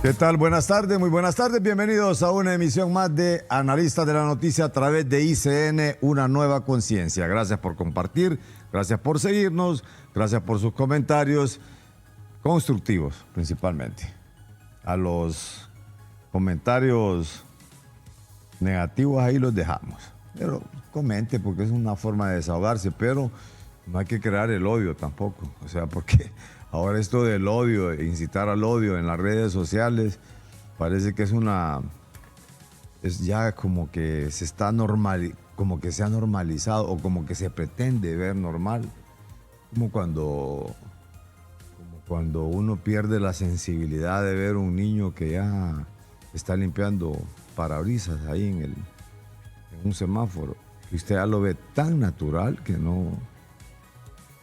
¿Qué tal? Buenas tardes, muy buenas tardes. Bienvenidos a una emisión más de Analistas de la Noticia a través de ICN, una nueva conciencia. Gracias por compartir, gracias por seguirnos, gracias por sus comentarios constructivos principalmente. A los comentarios negativos ahí los dejamos. Pero comente porque es una forma de desahogarse, pero no hay que crear el odio tampoco. O sea, porque ahora esto del odio, incitar al odio en las redes sociales, parece que es ya como que se está como que se ha normalizado o como que se pretende ver normal. Como cuando uno pierde la sensibilidad de ver un niño que ya está limpiando parabrisas ahí en un semáforo. Y usted ya lo ve tan natural que no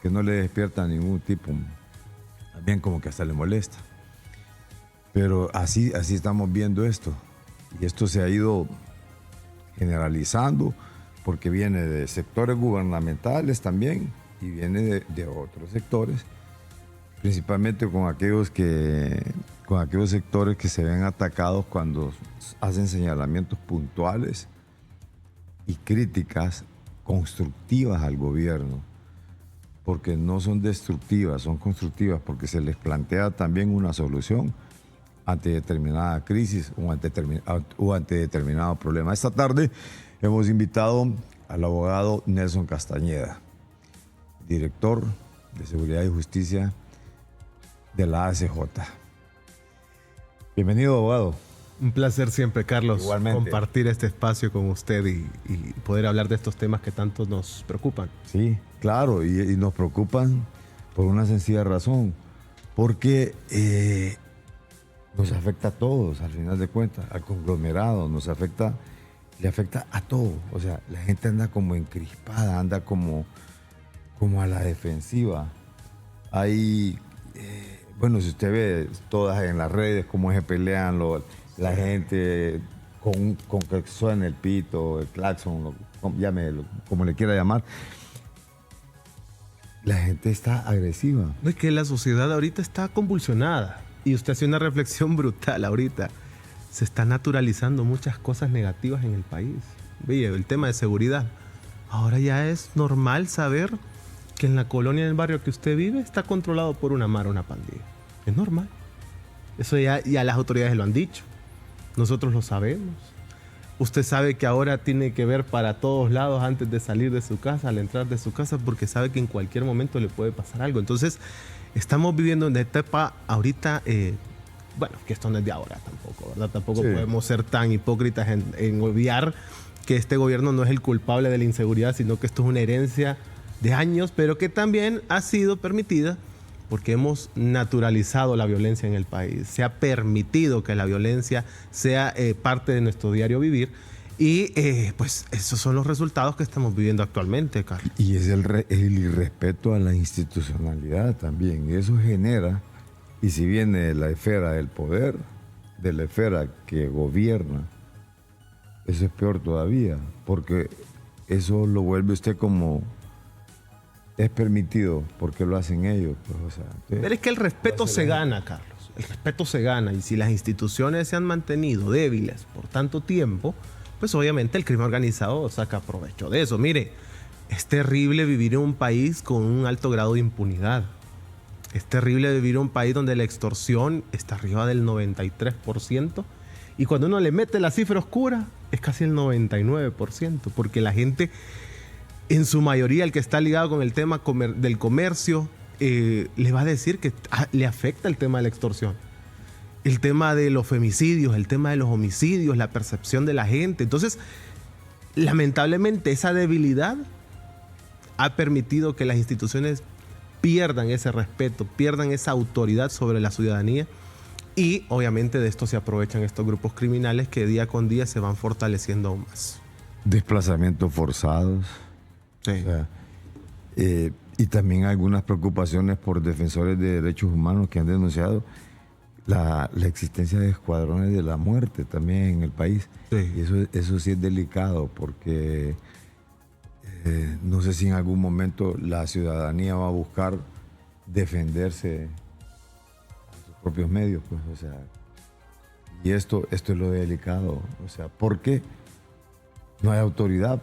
le despierta ningún tipo. También como que hasta le molesta. Pero así estamos viendo esto. Y esto se ha ido generalizando porque viene de sectores gubernamentales también y viene de otros sectores, principalmente con aquellos sectores que se ven atacados cuando hacen señalamientos puntuales y críticas constructivas al gobierno. Porque no son destructivas, son constructivas, porque se les plantea también una solución ante determinada crisis o ante determinado problema. Esta tarde hemos invitado al abogado Nelson Castañeda, director de Seguridad y Justicia de la ACJ. Bienvenido, abogado. Un placer siempre, Carlos, Igualmente. compartir este espacio con usted y poder hablar de estos temas que tanto nos preocupan. Sí, claro, y nos preocupan por una sencilla razón, porque nos afecta a todos, al final de cuentas, al conglomerado, le afecta a todo. O sea, la gente anda como encrispada, anda como a la defensiva. Hay, bueno, si usted ve todas en las redes, cómo se pelean la gente con que suena el pito, el claxon, como le quiera llamar. La gente está agresiva. No, es que la sociedad ahorita está convulsionada y usted hace una reflexión brutal ahorita. Se están naturalizando muchas cosas negativas en el país. Oye, el tema de seguridad. Ahora ya es normal saber que en la colonia, en el barrio que usted vive, está controlado por una mara, una pandilla. Es normal. Eso ya las autoridades lo han dicho. Nosotros lo sabemos. Usted sabe que ahora tiene que ver para todos lados antes de salir de su casa, al entrar de su casa, porque sabe que en cualquier momento le puede pasar algo. Entonces, estamos viviendo una etapa ahorita, bueno, que esto no es de ahora tampoco, ¿verdad? Tampoco podemos ser tan hipócritas en obviar que este gobierno no es el culpable de la inseguridad, sino que esto es una herencia de años, pero que también ha sido permitida porque hemos naturalizado la violencia en el país. Se ha permitido que la violencia sea parte de nuestro diario vivir y pues esos son los resultados que estamos viviendo actualmente, Carlos. Y es el irrespeto a la institucionalidad también. Eso genera, y si viene de la esfera del poder, de la esfera que gobierna, eso es peor todavía, porque eso lo vuelve usted como... Es permitido porque lo hacen ellos. Pues, o sea, pero es que el respeto se gana, Carlos. El respeto se gana. Y si las instituciones se han mantenido débiles por tanto tiempo, pues obviamente el crimen organizado saca provecho de eso. Mire, es terrible vivir en un país con un alto grado de impunidad. Es terrible vivir en un país donde la extorsión está arriba del 93%. Y cuando uno le mete la cifra oscura, es casi el 99%. Porque la gente... En su mayoría, el que está ligado con el tema del comercio, le va a decir que le afecta el tema de la extorsión. El tema de los femicidios, el tema de los homicidios, la percepción de la gente. Entonces, lamentablemente, esa debilidad ha permitido que las instituciones pierdan ese respeto, pierdan esa autoridad sobre la ciudadanía. Y, obviamente, de esto se aprovechan estos grupos criminales que día con día se van fortaleciendo aún más. Desplazamientos forzados. Sí. O sea, y también algunas preocupaciones por defensores de derechos humanos que han denunciado la existencia de escuadrones de la muerte también en el país. Sí. Y eso sí es delicado porque no sé si en algún momento la ciudadanía va a buscar defenderse a sus propios medios, pues, o sea, Y esto es lo delicado. O sea, ¿por qué no hay autoridad?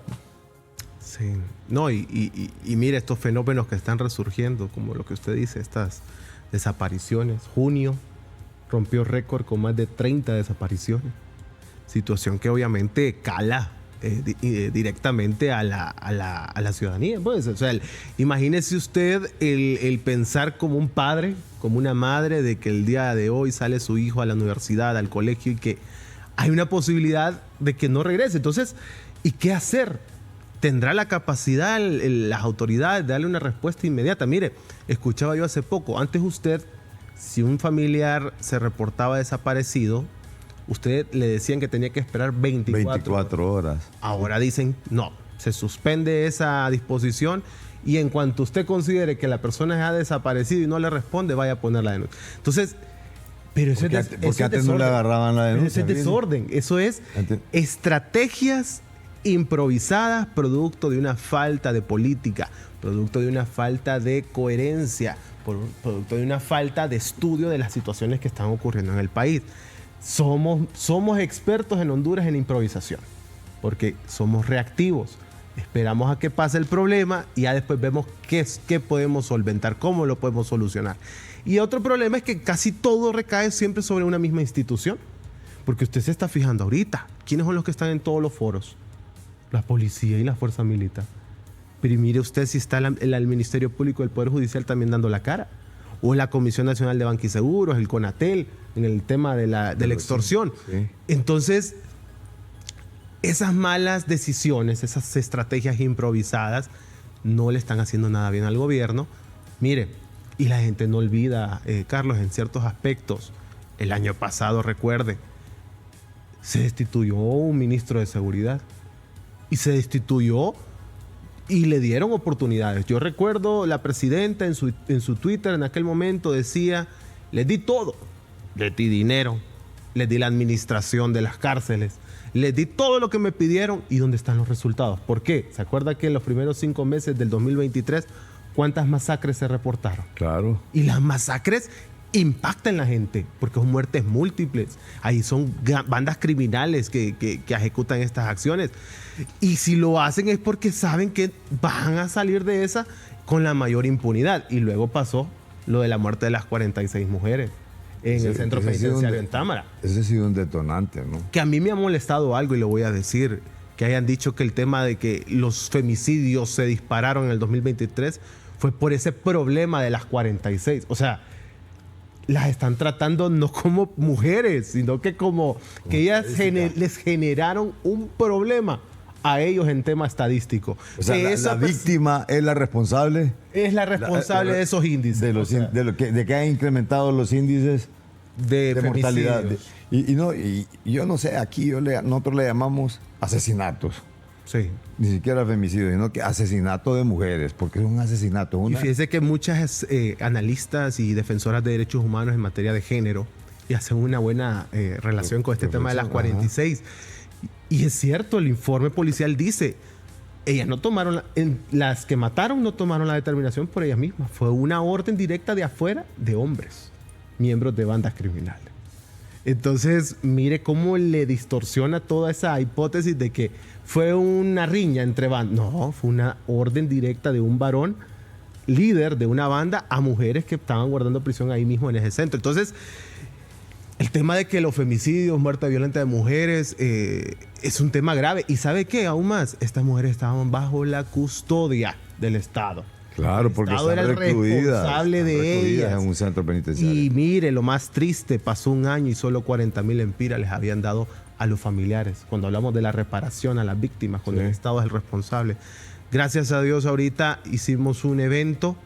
Sí. No, y mire estos fenómenos que están resurgiendo, como lo que usted dice, estas desapariciones. Junio rompió récord con más de 30 desapariciones. Situación que obviamente cala directamente a la ciudadanía. Pues, o sea, imagínese usted el pensar como un padre, como una madre, de que el día de hoy sale su hijo a la universidad, al colegio, y que hay una posibilidad de que no regrese. Entonces, ¿y qué hacer? ¿Tendrá la capacidad las autoridades de darle una respuesta inmediata? Mire, escuchaba yo hace poco, antes usted, si un familiar se reportaba desaparecido, usted le decían que tenía que esperar 24 horas. Ahora dicen, no, se suspende esa disposición y en cuanto usted considere que la persona ha desaparecido y no le responde, vaya a poner la denuncia. Entonces, pero eso porque antes no le agarraban la denuncia. Eso es desorden, eso es estrategias improvisadas producto de una falta de política, producto de una falta de coherencia, producto de una falta de estudio de las situaciones que están ocurriendo en el país. Somos expertos en Honduras en improvisación, porque somos reactivos. Esperamos a que pase el problema y ya después vemos qué podemos solventar, cómo lo podemos solucionar. Y otro problema es que casi todo recae siempre sobre una misma institución, porque usted se está fijando ahorita, ¿quiénes son los que están en todos los foros? La policía y la fuerza militar. Pero mire usted si está el Ministerio Público del Poder Judicial también dando la cara, o la Comisión Nacional de Banquiseguros, el CONATEL, en el tema de la extorsión. Sí. Entonces, esas malas decisiones, esas estrategias improvisadas, no le están haciendo nada bien al gobierno. Mire, y la gente no olvida, Carlos, en ciertos aspectos. El año pasado, recuerde, se destituyó un ministro de Seguridad. Y se destituyó y le dieron oportunidades. Yo recuerdo la presidenta en su Twitter en aquel momento decía, les di todo. Les di dinero, les di la administración de las cárceles, les di todo lo que me pidieron. ¿Y dónde están los resultados? ¿Por qué? ¿Se acuerda que en los primeros 5 meses del 2023 cuántas masacres se reportaron? Claro. Y las masacres impactan en la gente porque son muertes múltiples. Ahí son bandas criminales que ejecutan estas acciones. Y si lo hacen es porque saben que van a salir de esa con la mayor impunidad. Y luego pasó lo de la muerte de las 46 mujeres en el centro penitenciario en Támara. Ese ha sido un detonante, ¿no? Que a mí me ha molestado algo y lo voy a decir, que hayan dicho que el tema de que los femicidios se dispararon en el 2023 fue por ese problema de las 46. O sea, las están tratando no como mujeres, sino que como que ellas les generaron un problema a ellos en tema estadístico. O sea, la víctima es la responsable. Es la responsable de esos índices. De que han incrementado los índices de mortalidad. Y yo no sé, aquí nosotros le llamamos asesinatos. Sí. Ni siquiera femicidio, sino que asesinato de mujeres, porque es un asesinato. Y fíjese que muchas analistas y defensoras de derechos humanos en materia de género y hacen una buena relación con este tema de las 46. Ajá. Y es cierto, el informe policial dice, ellas no tomaron, las que mataron no tomaron la determinación por ellas mismas. Fue una orden directa de afuera de hombres, miembros de bandas criminales. Entonces, mire cómo le distorsiona toda esa hipótesis de que fue una riña entre bandas. No, fue una orden directa de un varón líder de una banda a mujeres que estaban guardando prisión ahí mismo en ese centro. Entonces, el tema de que los femicidios, muerte violenta de mujeres, es un tema grave. ¿Y sabe qué? Aún más, estas mujeres estaban bajo la custodia del Estado. Claro, porque el Estado era el responsable de ellas. En un centro penitenciario. Y mire, lo más triste, pasó un año y solo 40,000 empiras les habían dado a los familiares. Cuando hablamos de la reparación a las víctimas, cuando el Estado es el responsable. Gracias a Dios, ahorita hicimos un evento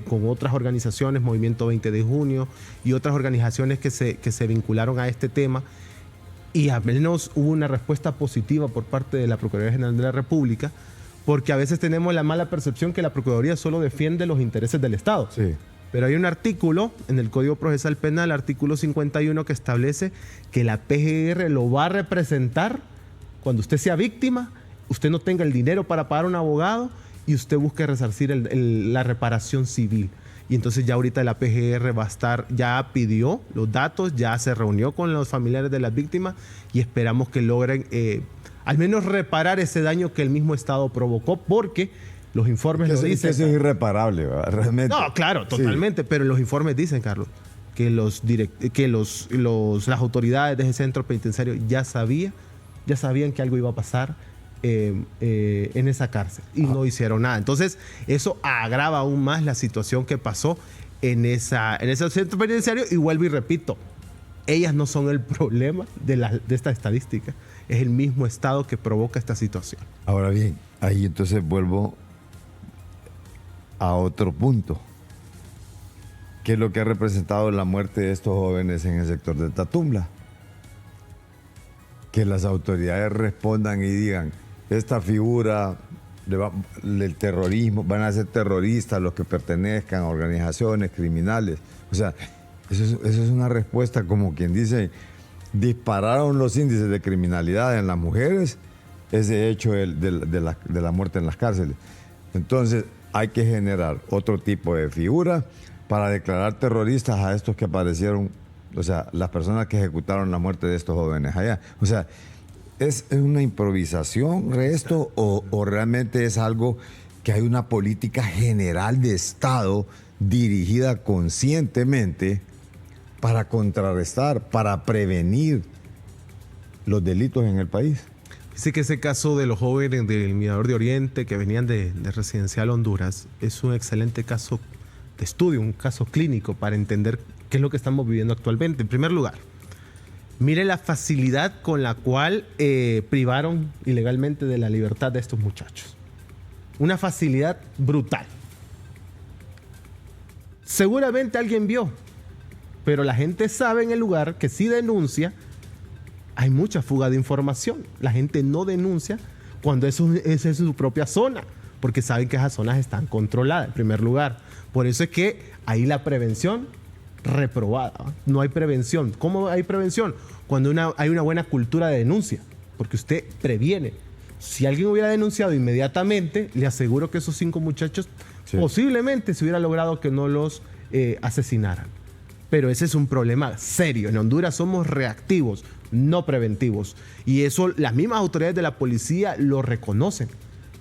con otras organizaciones, Movimiento 20 de Junio y otras organizaciones que se vincularon a este tema. Y al menos hubo una respuesta positiva por parte de la Procuraduría General de la República, porque a veces tenemos la mala percepción que la Procuraduría solo defiende los intereses del Estado. Sí. Pero hay un artículo en el Código Procesal Penal, artículo 51, que establece que la PGR lo va a representar cuando usted sea víctima, usted no tenga el dinero para pagar un abogado y usted busque resarcir la reparación civil. Y entonces ya ahorita la PGR va a estar, ya pidió los datos, ya se reunió con los familiares de las víctimas y esperamos que logren al menos reparar ese daño que el mismo Estado provocó, porque los informes lo dicen. Eso es irreparable, ¿verdad? Realmente. No, claro, totalmente, sí. Pero los informes dicen, Carlos, que las autoridades de ese centro penitenciario ya sabían que algo iba a pasar en esa cárcel y no hicieron nada. Entonces, eso agrava aún más la situación que pasó en ese centro penitenciario. Y vuelvo y repito, ellas no son el problema de esta estadística. Es el mismo Estado que provoca esta situación. Ahora bien, ahí entonces vuelvo a otro punto. ¿Qué es lo que ha representado la muerte de estos jóvenes en el sector de Tatumla? Que las autoridades respondan y digan, esta figura del terrorismo, van a ser terroristas los que pertenezcan a organizaciones criminales. O sea, eso es una respuesta como quien dice, dispararon los índices de criminalidad en las mujeres, ese hecho de la muerte en las cárceles. Entonces, hay que generar otro tipo de figura para declarar terroristas a estos que aparecieron, o sea, las personas que ejecutaron la muerte de estos jóvenes allá. O sea, ¿es una improvisación esto o realmente es algo que hay una política general de Estado dirigida conscientemente para contrarrestar, para prevenir los delitos en el país? Dice que ese caso de los jóvenes del Mirador de Oriente que venían de Residencial Honduras es un excelente caso de estudio, un caso clínico para entender qué es lo que estamos viviendo actualmente. En primer lugar, mire la facilidad con la cual privaron ilegalmente de la libertad de estos muchachos. Una facilidad brutal. Seguramente alguien vio, pero la gente sabe en el lugar que si denuncia, hay mucha fuga de información. La gente no denuncia cuando esa es su propia zona, porque saben que esas zonas están controladas, en primer lugar. Por eso es que ahí la prevención reprobada. No hay prevención. ¿Cómo hay prevención? Cuando hay una buena cultura de denuncia, porque usted previene. Si alguien hubiera denunciado inmediatamente, le aseguro que esos 5 muchachos posiblemente se hubiera logrado que no los asesinaran. Pero ese es un problema serio. En Honduras somos reactivos, no preventivos. Y eso las mismas autoridades de la policía lo reconocen.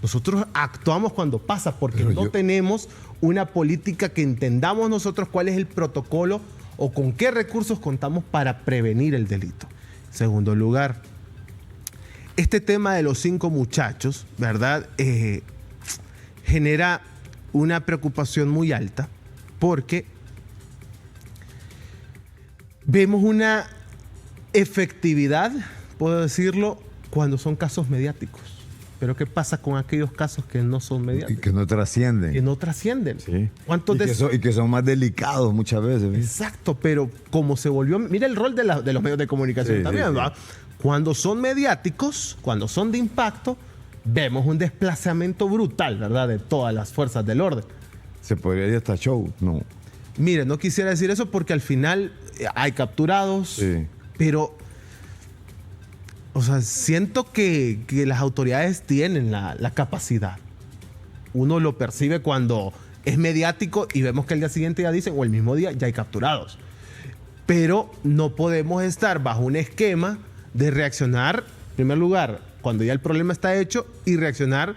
Nosotros actuamos cuando pasa porque no tenemos una política que entendamos nosotros cuál es el protocolo o con qué recursos contamos para prevenir el delito. En segundo lugar, este tema de los 5 muchachos, ¿verdad? Genera una preocupación muy alta porque vemos una efectividad, puedo decirlo, cuando son casos mediáticos. Pero ¿qué pasa con aquellos casos que no son mediáticos? Y que no trascienden. Que no trascienden. Sí. Y que son más delicados muchas veces. Exacto, pero como se volvió... Mira el rol de los medios de comunicación también, ¿verdad? Cuando son mediáticos, cuando son de impacto, vemos un desplazamiento brutal, ¿verdad? De todas las fuerzas del orden. ¿Se podría ir hasta show? No. Mire, no quisiera decir eso porque al final hay capturados, pero... O sea, siento que las autoridades tienen la capacidad. Uno lo percibe cuando es mediático y vemos que el día siguiente ya dicen, o el mismo día ya hay capturados. Pero no podemos estar bajo un esquema de reaccionar, en primer lugar, cuando ya el problema está hecho, y reaccionar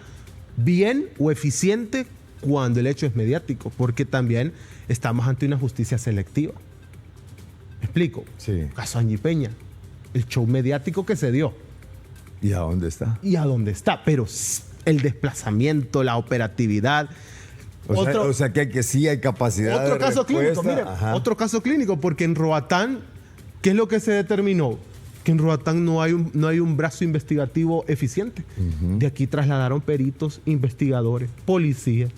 bien o eficiente cuando el hecho es mediático, porque también estamos ante una justicia selectiva. ¿Me explico? Sí. Caso Angie Peña. El show mediático que se dio. ¿Y a dónde está? Y a dónde está. Pero el desplazamiento, la operatividad. O sea que sí hay capacidad otro de caso respuesta. Clínico, mire, otro caso clínico, porque en Roatán, ¿qué es lo que se determinó? Que en Roatán no hay un brazo investigativo eficiente. De aquí trasladaron peritos, investigadores, policías.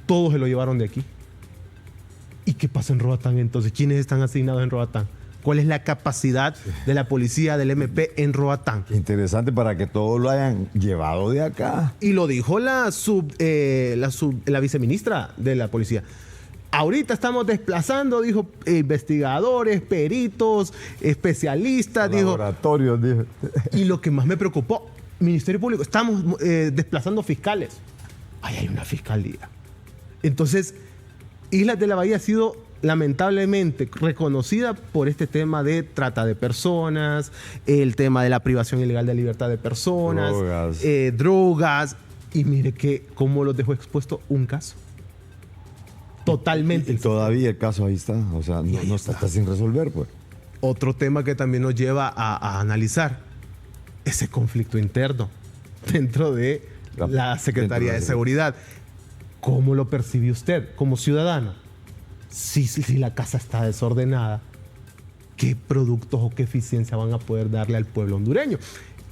Todos se lo llevaron de aquí. ¿Y qué pasa en Roatán entonces? ¿Quiénes están asignados en Roatán? ¿Cuál es la capacidad de la policía del MP en Roatán? Interesante para que todos lo hayan llevado de acá. Y lo dijo la viceministra de la policía. Ahorita estamos desplazando, dijo, investigadores, peritos, especialistas. Laboratorios, dijo. Y lo que más me preocupó, Ministerio Público, estamos desplazando fiscales. Ahí hay una fiscalía. Entonces, Islas de la Bahía ha sido lamentablemente reconocida por este tema de trata de personas, el tema de la privación ilegal de libertad de personas, drogas. Y mire que cómo los dejó expuesto un caso. Totalmente. Y todavía el caso ahí está. O sea, no está sin resolver, pues. Otro tema que también nos lleva a analizar ese conflicto interno dentro de la Secretaría de Seguridad. ¿Cómo lo percibe usted como ciudadano? Si la casa está desordenada, ¿qué productos o qué eficiencia van a poder darle al pueblo hondureño?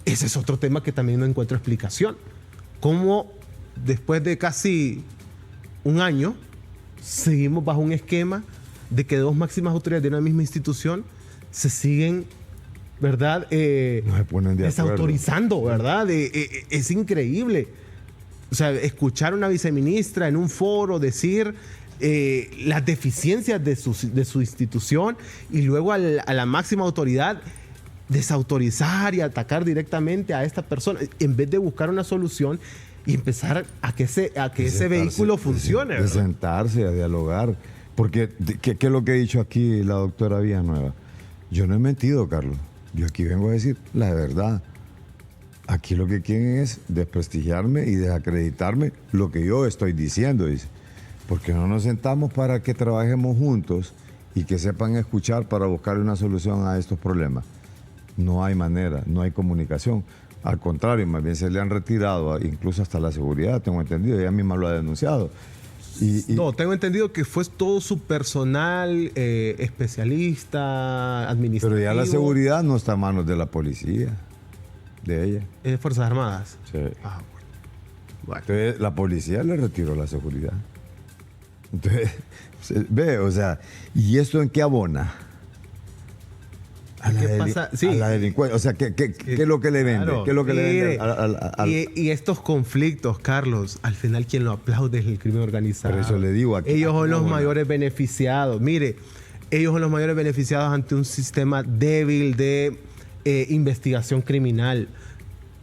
Ese es otro tema que también no encuentro explicación. ¿Cómo después de casi un año seguimos bajo un esquema de que dos máximas autoridades de una misma institución se siguen, ¿verdad? No se ponen de desautorizando, ¿verdad? Es increíble. O sea, escuchar a una viceministra en un foro decir las deficiencias de su institución y luego a la máxima autoridad desautorizar y atacar directamente a esta persona en vez de buscar una solución y empezar a que ese vehículo funcione. De sentarse, a dialogar. Porque, ¿qué es lo que ha dicho aquí la doctora Villanueva? Yo no he mentido, Carlos. Yo aquí vengo a decir la verdad. Aquí lo que quieren es desprestigiarme y desacreditarme lo que yo estoy diciendo, dice. Porque no nos sentamos para que trabajemos juntos y que sepan escuchar para buscar una solución a estos problemas. No hay manera, no hay comunicación. Al contrario, más bien se le han retirado incluso hasta la seguridad, tengo entendido, ella misma lo ha denunciado. No, tengo entendido que fue todo su personal, especialista, administrativo. Pero ya la seguridad no está a manos de la policía, de ella. ¿Es de Fuerzas Armadas? Sí. Ah, bueno. Entonces la policía le retiró la seguridad. Entonces, ve, o sea, ¿y esto en qué abona? A la delincuencia. O sea, ¿qué es lo que le vende? Claro, ¿Qué es lo que le vende y estos conflictos, Carlos, al final quien lo aplaude es el crimen organizado. Por eso le digo aquí. Ellos son los mayores beneficiados. Mire, ellos son los mayores beneficiados ante un sistema débil de investigación criminal.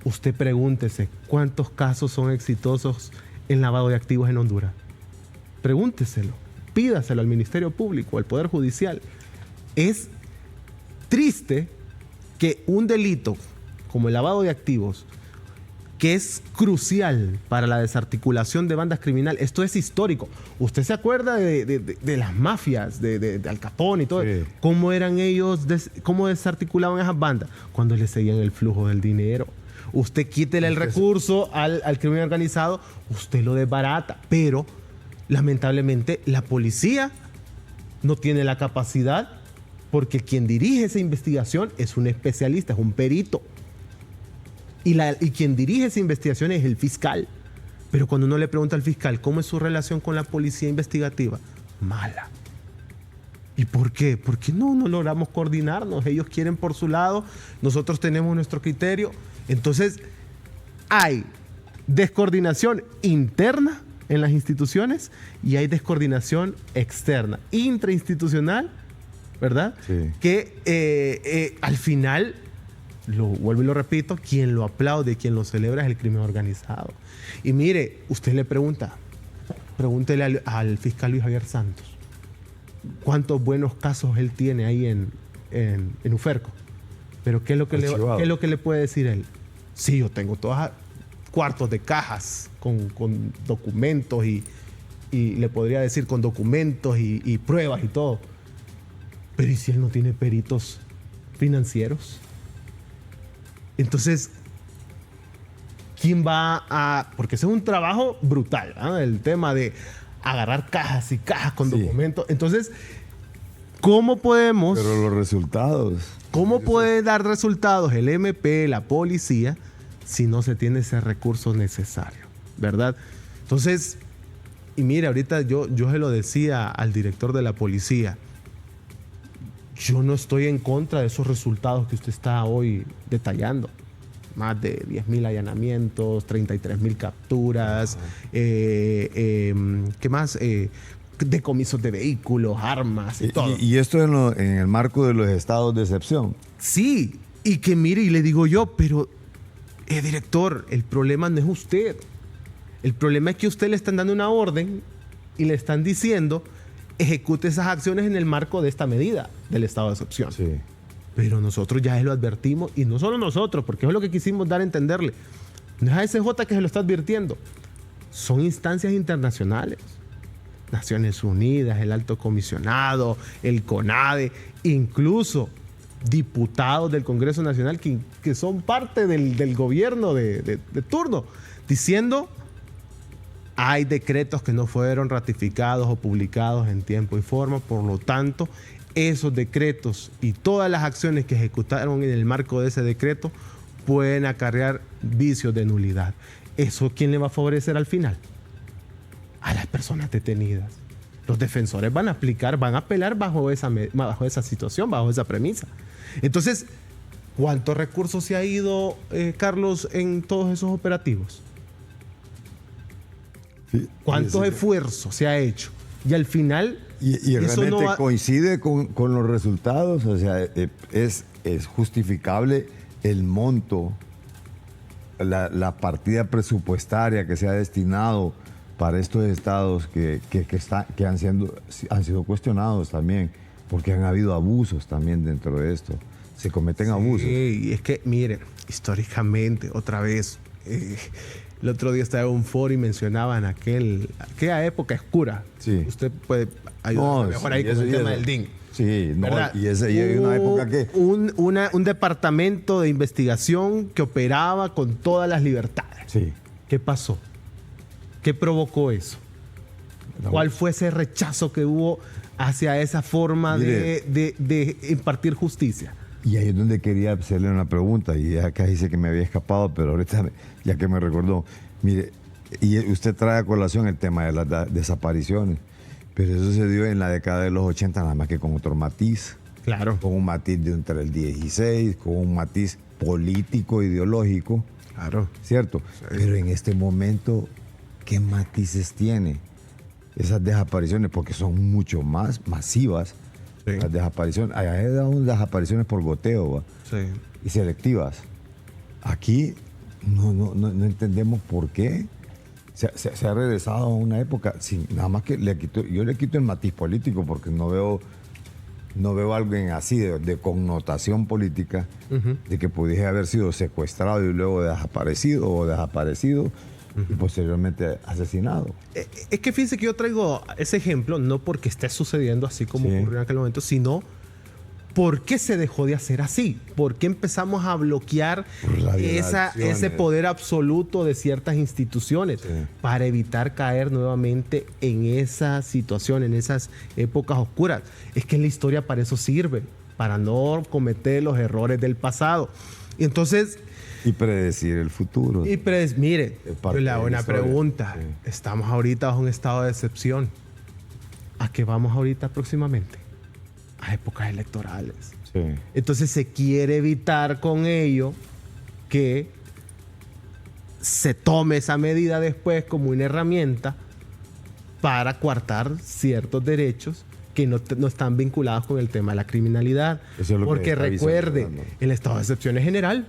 Usted pregúntese, ¿cuántos casos son exitosos en lavado de activos en Honduras? Pregúnteselo, pídaselo al Ministerio Público, al Poder Judicial. Es triste que un delito como el lavado de activos, que es crucial para la desarticulación de bandas criminales, esto es histórico. ¿Usted se acuerda de las mafias, de Al Capone y todo? Sí. ¿Cómo eran ellos, cómo desarticulaban esas bandas? Cuando le seguían el flujo del dinero. Usted quítele el recurso al crimen organizado, usted lo desbarata, pero lamentablemente la policía no tiene la capacidad porque quien dirige esa investigación es un especialista, es un perito. Y quien dirige esa investigación es el fiscal. Pero cuando uno le pregunta al fiscal cómo es su relación con la policía investigativa, mala. ¿Y por qué? Porque no logramos coordinarnos. Ellos quieren por su lado, nosotros tenemos nuestro criterio. Entonces, hay descoordinación interna en las instituciones y hay descoordinación externa, intrainstitucional, ¿verdad? Sí. Que al final, lo vuelvo y lo repito, quien lo aplaude, quien lo celebra es el crimen organizado. Y mire, usted le pregúntele al fiscal Luis Javier Santos, ¿cuántos buenos casos él tiene ahí en Uferco? Pero ¿qué es lo que le puede decir él? Sí, yo tengo todas cuartos de cajas con documentos y le podría decir con documentos y pruebas y todo. Pero ¿y si él no tiene peritos financieros? Entonces, ¿quién va a...? Porque ese es un trabajo brutal, ¿no? El tema de agarrar cajas y cajas con documentos. Entonces, ¿cómo podemos...? Pero los resultados... ¿Cómo puede dar resultados el MP, la policía, si no se tiene ese recurso necesario? ¿Verdad? Entonces, y mire, ahorita yo se lo decía al director de la policía, yo no estoy en contra de esos resultados que usted está hoy detallando. Más de 10,000 allanamientos, 33,000 capturas, ¿qué más? Decomisos de vehículos, armas y todo. Y esto en el marco de los estados de excepción. Sí, y que mire, y le digo yo, pero director, el problema no es usted. El problema es que a usted le están dando una orden y le están diciendo ejecute esas acciones en el marco de esta medida del estado de excepción. Sí. Pero nosotros ya lo advertimos, y no solo nosotros, porque es lo que quisimos dar a entenderle. No es ASJ que se lo está advirtiendo, son instancias internacionales. Naciones Unidas, el Alto Comisionado, el CONADE, incluso diputados del Congreso Nacional que son parte del gobierno de turno, diciendo hay decretos que no fueron ratificados o publicados en tiempo y forma, por lo tanto, esos decretos y todas las acciones que ejecutaron en el marco de ese decreto pueden acarrear vicios de nulidad. ¿Eso quién le va a favorecer al final? A las personas detenidas. Los defensores van a apelar bajo esa situación, bajo esa premisa. Entonces, ¿cuántos recursos se ha ido, Carlos, en todos esos operativos? Sí, ¿Cuántos esfuerzos se ha hecho? Y al final... Y realmente coincide con los resultados, o sea, es justificable el monto, la partida presupuestaria que se ha destinado para estos estados que han sido cuestionados también, porque han habido abusos también dentro de esto. Se cometen abusos. Sí, y es que, miren, históricamente, otra vez, el otro día estaba en un foro y mencionaban aquella época oscura. Sí. Usted puede ayudar mejor ahí con el tema del DIN. Sí, no, y hay una época que... Un departamento de investigación que operaba con todas las libertades. Sí. ¿Qué pasó? ¿Qué provocó eso? ¿Cuál fue ese rechazo que hubo hacia esa forma de impartir justicia? Y ahí es donde quería hacerle una pregunta, y acá dice que me había escapado, pero ahorita ya que me recordó, mire, y usted trae a colación el tema de las desapariciones, pero eso se dio en la década de los 80, nada más que con otro matiz. Claro. Con un matiz de entre el 16, con un matiz político, ideológico. Claro. ¿Cierto? Sí. Pero en este momento, ¿qué matices tiene esas desapariciones? Porque son mucho más masivas. Sí. Las desapariciones. Allá he dado unas desapariciones por goteo, ¿va? Sí. Y selectivas. Aquí no entendemos por qué se ha regresado a una época sin nada más que yo le quito el matiz político porque no veo algo así de connotación política, de que pudiese haber sido secuestrado y luego desaparecido y posteriormente asesinado. Es que fíjense que yo traigo ese ejemplo no porque esté sucediendo así como ocurrió en aquel momento, sino ¿por qué se dejó de hacer así? ¿Por qué empezamos a bloquear ese poder absoluto de ciertas instituciones para evitar caer nuevamente en esa situación, en esas épocas oscuras? Es que la historia para eso sirve, para no cometer los errores del pasado. Y entonces... Y predecir el futuro. Mire, yo le hago una pregunta. Sí. Estamos ahorita bajo un estado de excepción. ¿A qué vamos ahorita próximamente? A épocas electorales. Sí. Entonces se quiere evitar con ello que se tome esa medida después como una herramienta para coartar ciertos derechos que no están vinculados con el tema de la criminalidad. Eso es lo porque recuerde, el estado de excepción es general.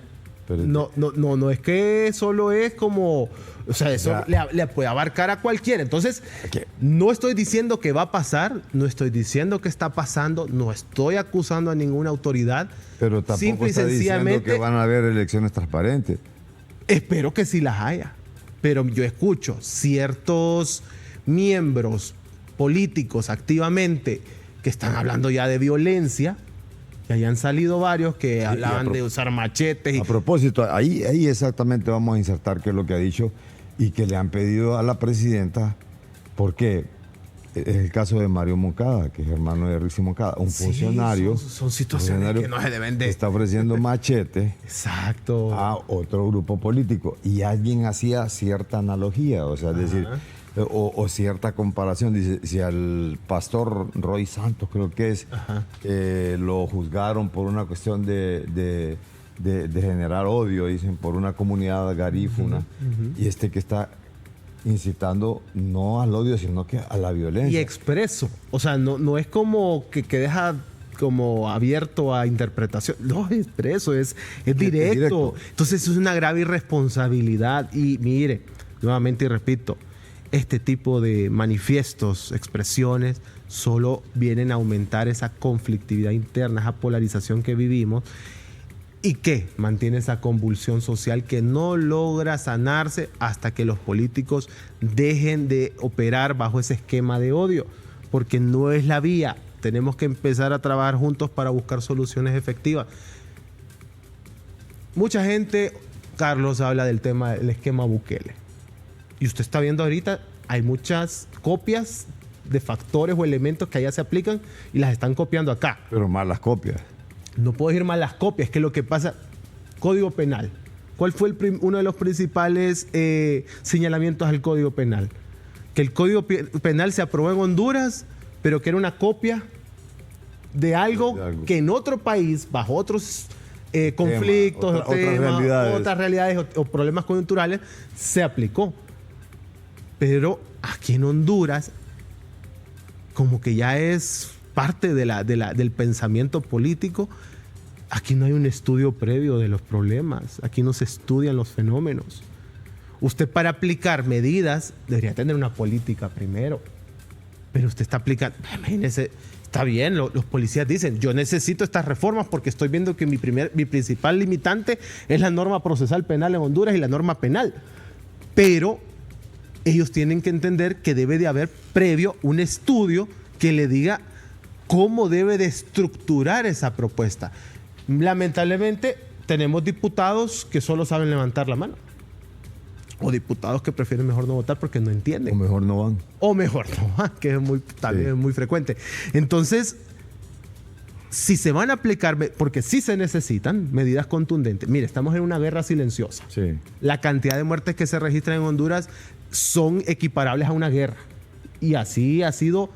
Pero no es que solo es como, o sea, eso le puede abarcar a cualquiera. Entonces, no estoy diciendo que va a pasar, no estoy diciendo que está pasando, no estoy acusando a ninguna autoridad. Pero tampoco está diciendo que van a haber elecciones transparentes. Espero que sí las haya. Pero yo escucho ciertos miembros políticos activamente que están hablando ya de violencia. Y ahí han salido varios que hablaban de usar machetes. A propósito, ahí exactamente vamos a insertar qué es lo que ha dicho y que le han pedido a la presidenta, porque es el caso de Mario Moncada, que es hermano de Rixi Moncada, un funcionario. Son situaciones que no se deben de... Está ofreciendo machete. Exacto. A otro grupo político. Y alguien hacía cierta analogía, o sea, es decir... O cierta comparación, dice, si al pastor Roy Santos, creo que es, lo juzgaron por una cuestión de generar odio, dicen, por una comunidad garífuna, y que está incitando no al odio, sino que a la violencia. Y expreso, o sea, no es como que deja como abierto a interpretación, no, es expreso, es directo. Entonces es una grave irresponsabilidad y mire, nuevamente y repito, este tipo de manifiestos, expresiones, solo vienen a aumentar esa conflictividad interna, esa polarización que vivimos y que mantiene esa convulsión social que no logra sanarse hasta que los políticos dejen de operar bajo ese esquema de odio, porque no es la vía. Tenemos que empezar a trabajar juntos para buscar soluciones efectivas. Mucha gente, Carlos, habla del tema del esquema Bukele. Y usted está viendo ahorita, hay muchas copias de factores o elementos que allá se aplican y las están copiando acá. Pero malas copias. No puedo decir malas copias, que lo que pasa, Código Penal. ¿Cuál fue uno de los principales señalamientos al Código Penal? Que el Código Penal se aprobó en Honduras, pero que era una copia de algo que en otro país, bajo otros conflictos, otras realidades o problemas coyunturales, se aplicó. Pero aquí en Honduras, como que ya es parte del pensamiento político, aquí no hay un estudio previo de los problemas, aquí no se estudian los fenómenos. Usted para aplicar medidas debería tener una política primero, pero usted está aplicando, imagínese, está bien, los policías dicen, yo necesito estas reformas porque estoy viendo que mi principal limitante es la norma procesal penal en Honduras y la norma penal, pero ellos tienen que entender que debe de haber previo un estudio que le diga cómo debe de estructurar esa propuesta. Lamentablemente, tenemos diputados que solo saben levantar la mano. O diputados que prefieren mejor no votar porque no entienden. O mejor no van. O mejor no van, que también es muy frecuente. Entonces, si se van a aplicar, porque sí se necesitan medidas contundentes. Mire, estamos en una guerra silenciosa. Sí. La cantidad de muertes que se registran en Honduras son equiparables a una guerra. Y así ha sido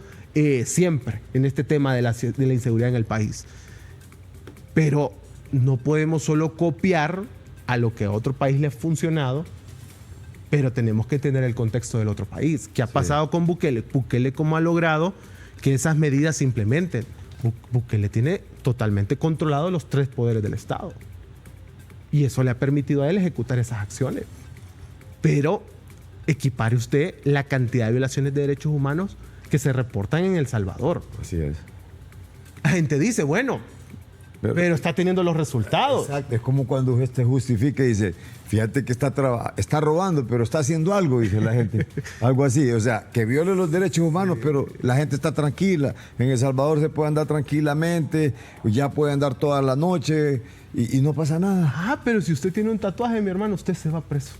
siempre en este tema de la inseguridad en el país. Pero no podemos solo copiar a lo que a otro país le ha funcionado, pero tenemos que tener el contexto del otro país. ¿Qué ha pasado con Bukele? Bukele, ¿cómo ha logrado que esas medidas se implementen? Bukele tiene totalmente controlado los 3 poderes del Estado. Y eso le ha permitido a él ejecutar esas acciones. Pero equipare usted la cantidad de violaciones de derechos humanos que se reportan en El Salvador. Así es. La gente dice, bueno, pero está teniendo los resultados. Exacto. Es como cuando usted justifica y dice, fíjate que está robando, pero está haciendo algo, dice la gente. Algo así. O sea, que viole los derechos humanos, pero la gente está tranquila. En El Salvador se puede andar tranquilamente, ya puede andar toda la noche y no pasa nada. Ah, pero si usted tiene un tatuaje, mi hermano, usted se va preso.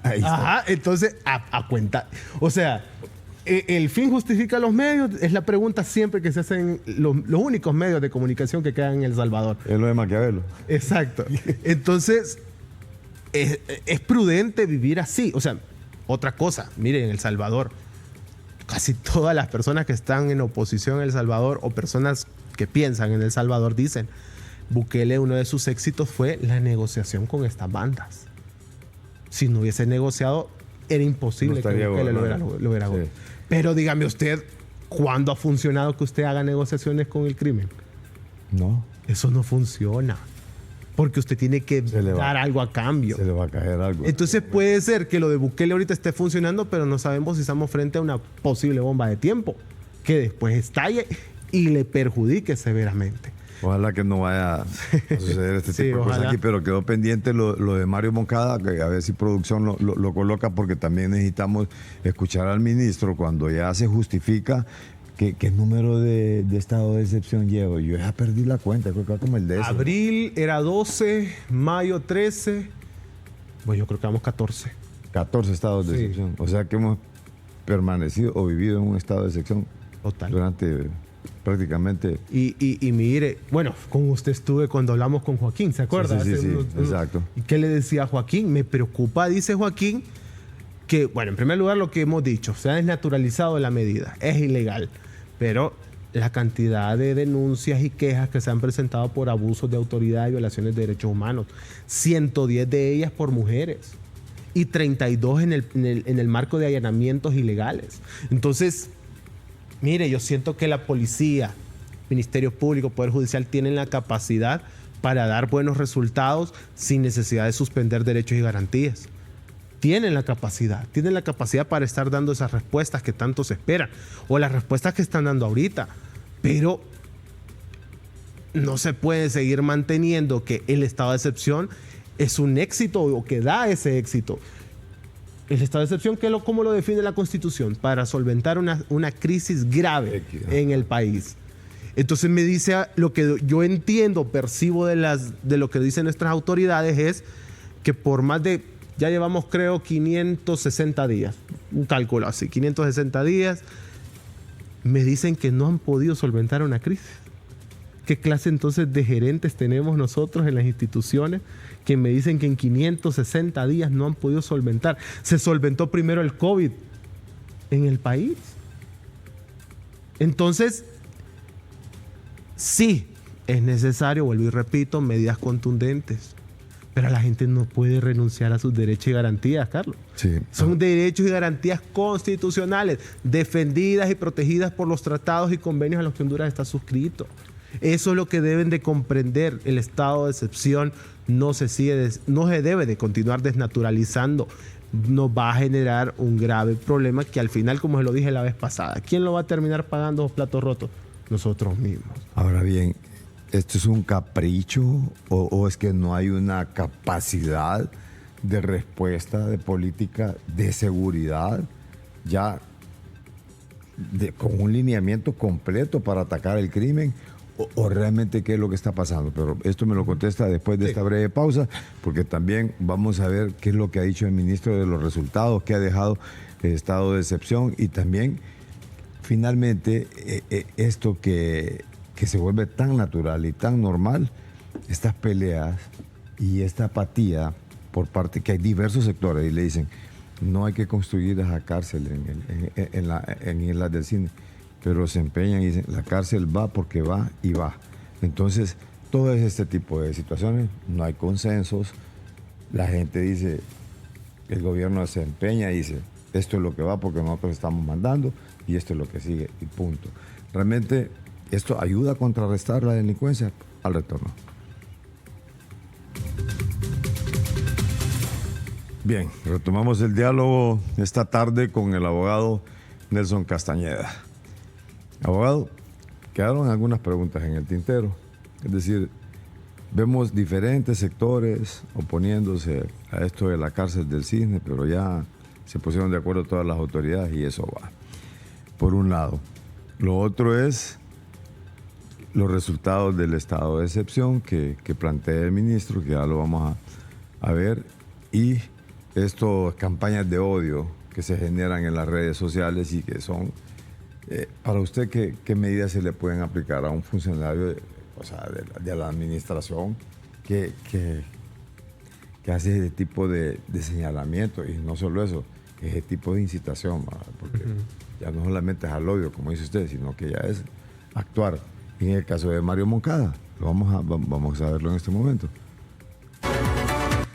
Ahí está. Ajá, entonces, a cuenta. O sea, ¿el fin justifica los medios? Es la pregunta siempre que se hacen los únicos medios de comunicación que quedan en El Salvador. Es lo de Maquiavelo. Exacto. Entonces, es prudente vivir así. O sea, otra cosa, miren, en El Salvador, casi todas las personas que están en oposición en El Salvador o personas que piensan en El Salvador dicen, Bukele, uno de sus éxitos fue la negociación con estas bandas. Si no hubiese negociado, era imposible que Bukele lo hubiera sí. Pero dígame usted, ¿cuándo ha funcionado que usted haga negociaciones con el crimen? No. Eso no funciona. Porque usted tiene que dar algo a cambio. Se le va a caer algo. Entonces puede ser que lo de Bukele ahorita esté funcionando, pero no sabemos si estamos frente a una posible bomba de tiempo que después estalle y le perjudique severamente. Ojalá que no vaya a suceder este tipo de cosas aquí, pero quedó pendiente lo de Mario Moncada, que a ver si producción lo coloca, porque también necesitamos escuchar al ministro cuando ya se justifica qué número de estado de excepción llevo. Yo ya perdí la cuenta, creo que va como el 10. Abril era 12, mayo 13, bueno, yo creo que vamos 14. 14 estados de excepción. O sea que hemos permanecido o vivido en un estado de excepción total durante prácticamente. Y mire, bueno, con usted estuve cuando hablamos con Joaquín, ¿se acuerda? Sí, exacto. ¿Y qué le decía Joaquín? Me preocupa, dice Joaquín, que, bueno, en primer lugar lo que hemos dicho, se ha desnaturalizado la medida, es ilegal, pero la cantidad de denuncias y quejas que se han presentado por abusos de autoridad y violaciones de derechos humanos, 110 de ellas por mujeres y 32 en el marco de allanamientos ilegales. Entonces, mire, yo siento que la policía, Ministerio Público, Poder Judicial tienen la capacidad para dar buenos resultados sin necesidad de suspender derechos y garantías. tienen la capacidad para estar dando esas respuestas que tanto se esperan, o las respuestas que están dando ahorita, pero no se puede seguir manteniendo que el estado de excepción es un éxito o que da ese éxito. El estado de excepción, ¿cómo lo define la Constitución? Para solventar una crisis grave en el país. Entonces me dice, lo que yo entiendo, percibo de lo que dicen nuestras autoridades es que por más de, ya llevamos creo 560 días, un cálculo así, 560 días, me dicen que no han podido solventar una crisis. ¿Qué clase entonces de gerentes tenemos nosotros en las instituciones que me dicen que en 560 días no han podido solventar? Se solventó primero el COVID en el país. Entonces, sí, es necesario, vuelvo y repito, medidas contundentes. Pero la gente no puede renunciar a sus derechos y garantías, Carlos. Sí. Son derechos y garantías constitucionales, defendidas y protegidas por los tratados y convenios a los que Honduras está suscrito. Eso es lo que deben de comprender. El estado de excepción no se debe de continuar desnaturalizando. Nos va a generar un grave problema que al final, como se lo dije la vez pasada, ¿quién lo va a terminar pagando los platos rotos? Nosotros mismos. Ahora bien, ¿esto es un capricho o es que no hay una capacidad de respuesta de política de seguridad ya con un lineamiento completo para atacar el crimen? ¿O realmente qué es lo que está pasando? Pero esto me lo contesta después de esta breve pausa, porque también vamos a ver qué es lo que ha dicho el ministro de los resultados, qué ha dejado el estado de excepción y también, finalmente, esto que se vuelve tan natural y tan normal, estas peleas y esta apatía por parte que hay diversos sectores y le dicen, no hay que construir esa cárcel en Islas del Cine. Pero se empeñan y dicen, la cárcel va porque va y va. Entonces, todo este tipo de situaciones, no hay consensos. La gente dice, el gobierno se empeña y dice, esto es lo que va porque nosotros estamos mandando y esto es lo que sigue y punto. Realmente, esto ayuda a contrarrestar la delincuencia. Al retorno. Bien, retomamos el diálogo esta tarde con el abogado Nelson Castañeda. Abogado, quedaron algunas preguntas en el tintero. Es decir, vemos diferentes sectores oponiéndose a esto de la cárcel del Cisne, pero ya se pusieron de acuerdo todas las autoridades y eso va. Por un lado. Lo otro es los resultados del estado de excepción que plantea el ministro, que ya lo vamos a ver, y estas campañas de odio que se generan en las redes sociales y que son... para usted, ¿qué medidas se le pueden aplicar a un funcionario de la administración que hace ese tipo de señalamiento? Y no solo eso, ese tipo de incitación, ¿verdad? Porque ya no solamente es al odio, como dice usted, sino que ya es actuar. En el caso de Mario Moncada, vamos a verlo en este momento.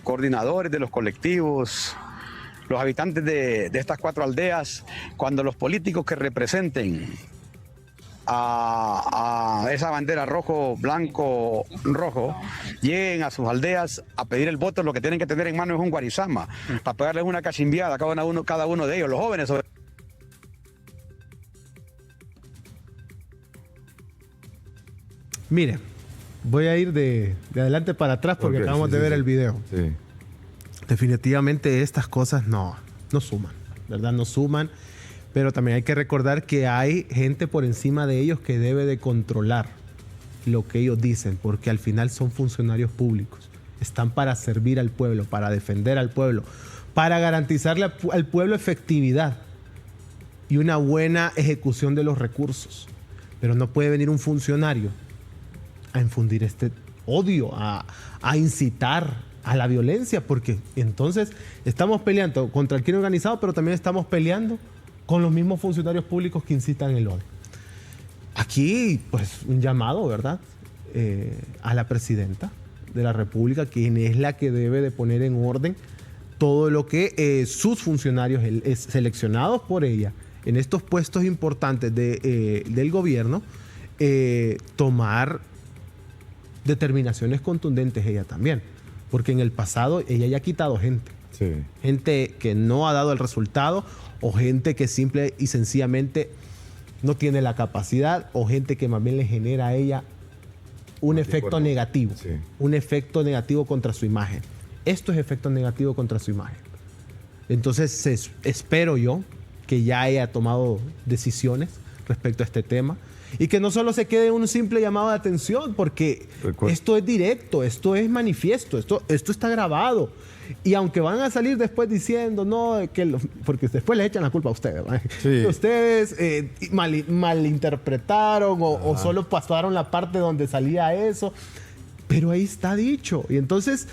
Coordinadores de los colectivos, los habitantes de estas 4 aldeas, cuando los políticos que representen a esa bandera rojo, blanco, rojo, lleguen a sus aldeas a pedir el voto, lo que tienen que tener en mano es un guarizama, para pegarles una cachimbiada a cada uno de ellos, los jóvenes sobre... Mire, voy a ir de adelante para atrás porque acabamos de ver el video. Sí. Definitivamente estas cosas no suman, ¿verdad? No suman, pero también hay que recordar que hay gente por encima de ellos que debe de controlar lo que ellos dicen, porque al final son funcionarios públicos. Están para servir al pueblo, para defender al pueblo, para garantizarle al pueblo efectividad y una buena ejecución de los recursos. Pero no puede venir un funcionario a infundir este odio, a incitar a la violencia, porque entonces estamos peleando contra el crimen organizado, pero también estamos peleando con los mismos funcionarios públicos que incitan el odio. Aquí, pues, un llamado, ¿verdad?, a la presidenta de la República, quien es la que debe de poner en orden todo lo que sus funcionarios seleccionados por ella en estos puestos importantes del gobierno, tomar determinaciones contundentes ella también. porque en el pasado ella ya ha quitado gente. Sí. Gente que no ha dado el resultado o gente que simple y sencillamente no tiene la capacidad o gente que más bien le genera a ella un efecto negativo. Sí. Un efecto negativo contra su imagen. Esto es efecto negativo contra su imagen. Entonces espero yo que ya haya tomado decisiones respecto a este tema y que no solo se quede un simple llamado de atención, porque esto es directo, esto es manifiesto, esto está grabado. Y aunque van a salir después diciendo, no, porque después le echan la culpa a ustedes, ¿verdad? Sí. Que ustedes malinterpretaron o solo pasaron la parte donde salía eso. Pero ahí está dicho. Y entonces,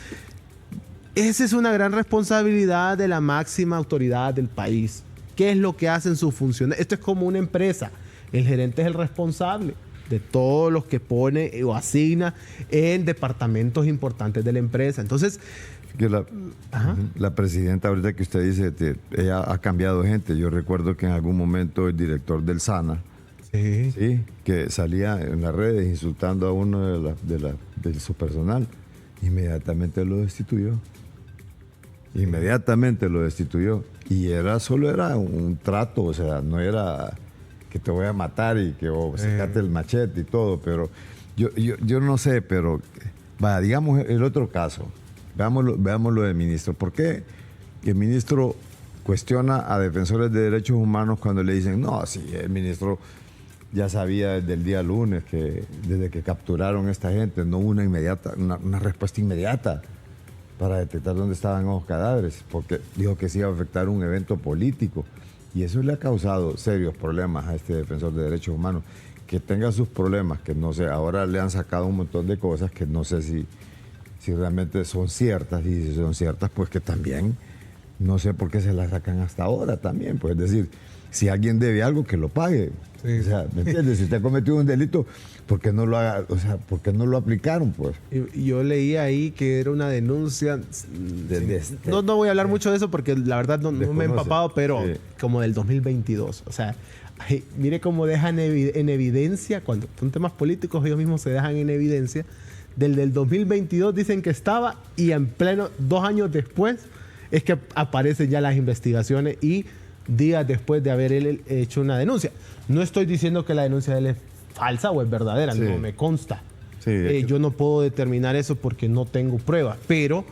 esa es una gran responsabilidad de la máxima autoridad del país. ¿Qué es lo que hacen sus funcionarios? Esto es como una empresa. El gerente es el responsable de todos los que pone o asigna en departamentos importantes de la empresa. Entonces, que la presidenta, ahorita que usted dice, ella ha cambiado gente. Yo recuerdo que en algún momento el director del SANA, sí, que salía en las redes insultando a uno de su personal, inmediatamente lo destituyó. Inmediatamente lo destituyó. Y solo era un trato, o sea, no era que te voy a matar y que sacate el machete y todo, pero yo no sé, pero digamos el otro caso. Veamos lo del ministro. ¿Por qué el ministro cuestiona a defensores de derechos humanos cuando le dicen, no, sí, el ministro ya sabía desde el día lunes que desde que capturaron a esta gente no hubo una respuesta inmediata para detectar dónde estaban los cadáveres, porque dijo que se iba a afectar un evento político y eso le ha causado serios problemas a este defensor de derechos humanos, que tenga sus problemas, que no sé, ahora le han sacado un montón de cosas que no sé si realmente son ciertas, y si son ciertas, pues que también no sé por qué se las sacan hasta ahora también, pues es decir, si alguien debe algo, que lo pague. Sí. O sea, ¿me entiendes? Si usted ha cometido un delito, ¿por qué no lo haga? O sea, ¿por qué no lo aplicaron, pues? Yo leí ahí que era una denuncia, no voy a hablar mucho de eso porque la verdad no me he empapado, pero como del 2022, o sea, mire cómo dejan en evidencia, cuando son temas políticos ellos mismos se dejan en evidencia. Del 2022 dicen que estaba y en pleno 2 años después es que aparecen ya las investigaciones y días después de haber él hecho una denuncia. No estoy diciendo que la denuncia de él es falsa o es verdadera, no me consta. Sí, yo no puedo determinar eso porque no tengo pruebas, pero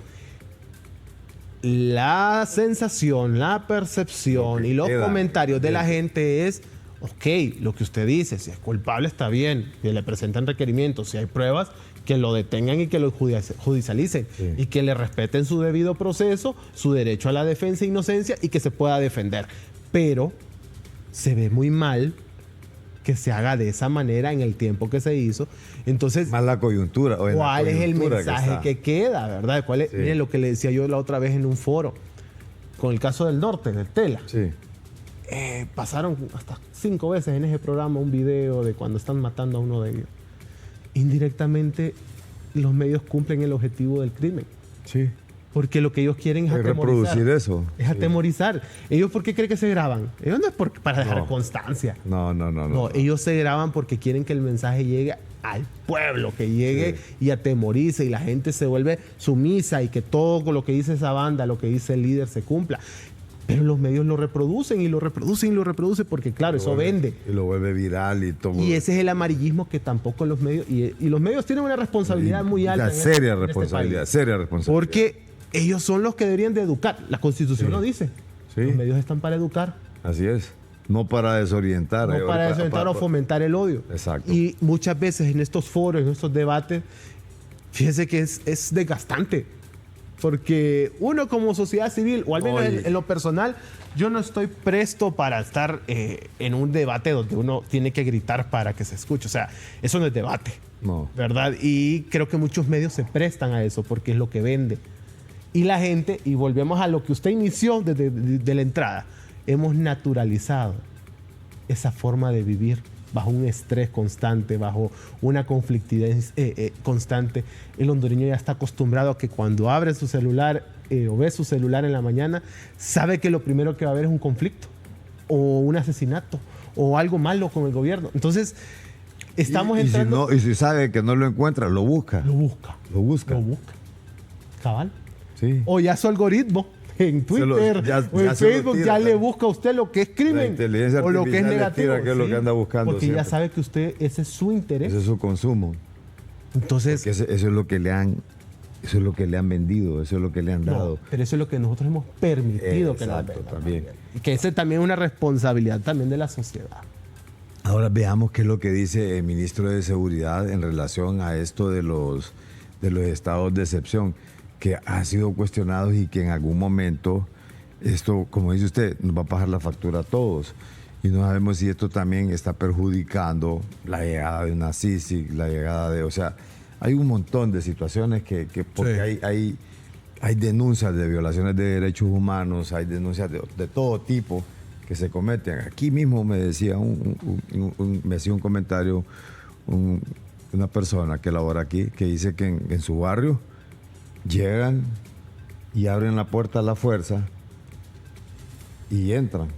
la sensación, la percepción y los comentarios de la gente es, ok, lo que usted dice, si es culpable está bien, que le presenten requerimientos, si hay pruebas, que lo detengan y que lo judicialicen y que le respeten su debido proceso, su derecho a la defensa e inocencia y que se pueda defender. Pero se ve muy mal que se haga de esa manera en el tiempo que se hizo. Entonces, más la coyuntura. ¿Cuál es el mensaje que queda, verdad? Miren lo que le decía yo la otra vez en un foro con el caso del norte, del Tela. Sí. Pasaron hasta 5 veces en ese programa un video de cuando están matando a uno de ellos. Indirectamente, los medios cumplen el objetivo del crimen. Sí. Porque lo que ellos quieren es atemorizar. Reproducir eso. Es atemorizar. ¿Ellos por qué creen que se graban? Ellos no es para dejar constancia. No. Ellos se graban porque quieren que el mensaje llegue al pueblo, que llegue y atemorice y la gente se vuelve sumisa y que todo lo que dice esa banda, lo que dice el líder se cumpla. Pero los medios lo reproducen y lo reproducen y lo reproducen porque, claro, eso vende. Y lo vuelve viral y todo. Y ese es el amarillismo que tampoco los medios... Y los medios tienen una responsabilidad muy alta. Seria responsabilidad. Porque ellos son los que deberían de educar. La Constitución lo dice. Los medios están para educar. Así es. No para desorientar. No para desorientar o fomentar el odio. Exacto. Y muchas veces en estos foros, en estos debates, fíjense que es desgastante. Porque uno como sociedad civil, o al menos en lo personal, yo no estoy presto para estar en un debate donde uno tiene que gritar para que se escuche. O sea, eso no es debate, ¿verdad? Y creo que muchos medios se prestan a eso porque es lo que vende. Y la gente, y volvemos a lo que usted inició desde la entrada, hemos naturalizado esa forma de vivir bajo un estrés constante, bajo una conflictividad constante. El hondureño ya está acostumbrado a que cuando abre su celular o ve su celular en la mañana, sabe que lo primero que va a haber es un conflicto o un asesinato o algo malo con el gobierno. Entonces, estamos entrando... Y si sabe que no lo encuentra, lo busca. Lo busca. Cabal. Sí. O ya su algoritmo en Twitter o en Facebook ya le busca a usted lo que es crimen o lo que es negativo. Que es lo que anda buscando porque siempre. ya sabe que usted, ese es su interés. Ese es su consumo. Entonces, eso es lo que le han vendido, eso es lo que le han dado. Pero eso es lo que nosotros hemos permitido que nos vendan. También. Que ese también es una responsabilidad también de la sociedad. Ahora veamos qué es lo que dice el ministro de Seguridad en relación a esto de los estados de excepción, que han sido cuestionados y que en algún momento esto, como dice usted, nos va a pasar la factura a todos. Y no sabemos si esto también está perjudicando la llegada de una CICIG, la llegada de... O sea, hay un montón de situaciones que porque sí. hay denuncias de violaciones de derechos humanos, hay denuncias de todo tipo que se cometen. Aquí mismo me decía me hacía un comentario una persona que labora aquí, que dice que en su barrio llegan y abren la puerta a la fuerza y entran.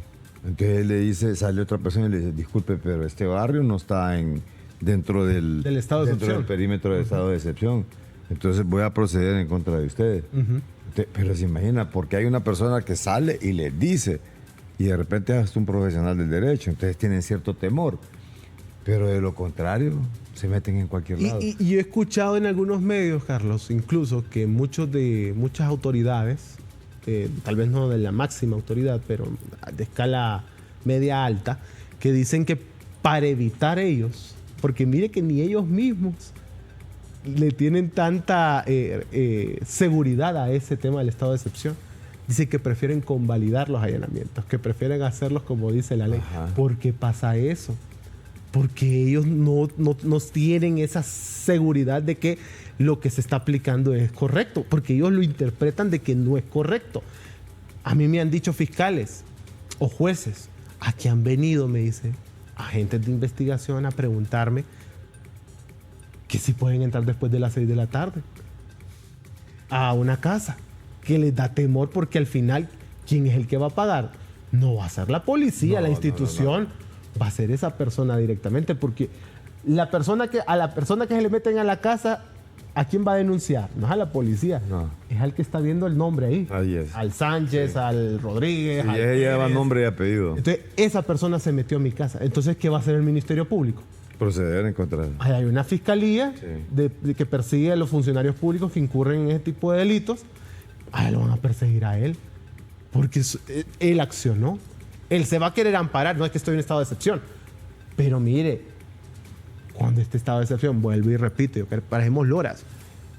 Entonces él le dice, sale otra persona y le dice, disculpe, pero este barrio no está dentro del estado de excepción, del perímetro del estado de excepción. Entonces voy a proceder en contra de ustedes. Pero se imagina, porque hay una persona que sale y le dice, y de repente es un profesional del derecho, entonces tienen cierto temor. Pero de lo contrario, se meten en cualquier lado. Y yo he escuchado en algunos medios, Carlos, incluso que muchas autoridades, tal vez no de la máxima autoridad, pero de escala media alta, que dicen que para evitar ellos, porque mire que ni ellos mismos le tienen tanta seguridad a ese tema del estado de excepción, dicen que prefieren convalidar los allanamientos, que prefieren hacerlos como dice la ley. Ajá. ¿Por qué pasa eso? Porque ellos no tienen esa seguridad de que lo que se está aplicando es correcto, porque ellos lo interpretan de que no es correcto. A mí me han dicho fiscales o jueces, aquí han venido, me dice, agentes de investigación a preguntarme que si pueden entrar después de las 6 de la tarde a una casa, que les da temor porque al final, ¿quién es el que va a pagar? No va a ser la policía, la institución. Va a ser esa persona directamente, porque a la persona que se le meten a la casa, ¿a quién va a denunciar? No es a la policía, es al que está viendo el nombre ahí. Ahí es. Al Sánchez, sí. Al Rodríguez. Sí, al ella lleva nombre y apellido. Entonces, esa persona se metió a mi casa. Entonces, ¿qué va a hacer el Ministerio Público? Proceder en contra de él. Hay una fiscalía de que persigue a los funcionarios públicos que incurren en ese tipo de delitos. Ahí lo van a perseguir a él, porque él accionó. Él se va a querer amparar, no es que estoy en estado de excepción. Pero mire, cuando este estado de excepción, vuelvo y repito, yo que parejemos loras,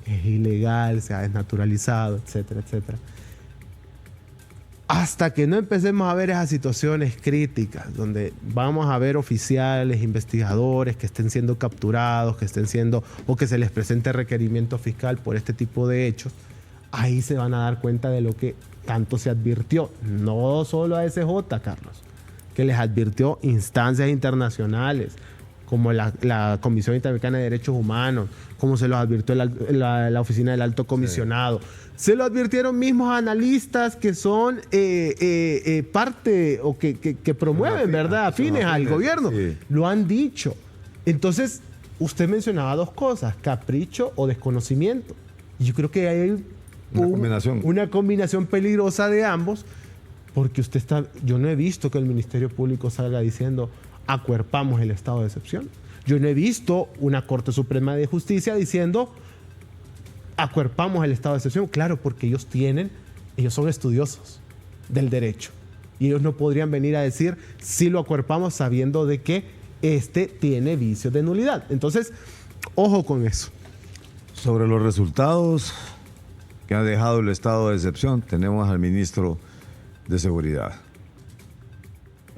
es ilegal, se ha desnaturalizado, etcétera, etcétera. Hasta que no empecemos a ver esas situaciones críticas, donde vamos a ver oficiales, investigadores que estén siendo capturados, que estén siendo, o que se les presente requerimiento fiscal por este tipo de hechos, ahí se van a dar cuenta de lo que tanto se advirtió, no solo a SJ, Carlos, que les advirtió instancias internacionales, como la Comisión Interamericana de Derechos Humanos, como se los advirtió la Oficina del Alto Comisionado. Sí. Se lo advirtieron mismos analistas que son parte o que promueven, ¿verdad?, afines al gobierno. Sí. Lo han dicho. Entonces, usted mencionaba dos cosas, capricho o desconocimiento. Y yo creo que hay una combinación peligrosa de ambos, porque yo no he visto que el Ministerio Público salga diciendo acuerpamos el estado de excepción. Yo no he visto una Corte Suprema de Justicia diciendo acuerpamos el estado de excepción. Claro, porque ellos son estudiosos del derecho y ellos no podrían venir a decir si lo acuerpamos sabiendo de que tiene vicios de nulidad. Entonces, ojo con eso. Sobre los resultados que ha dejado el estado de excepción, tenemos al ministro de Seguridad.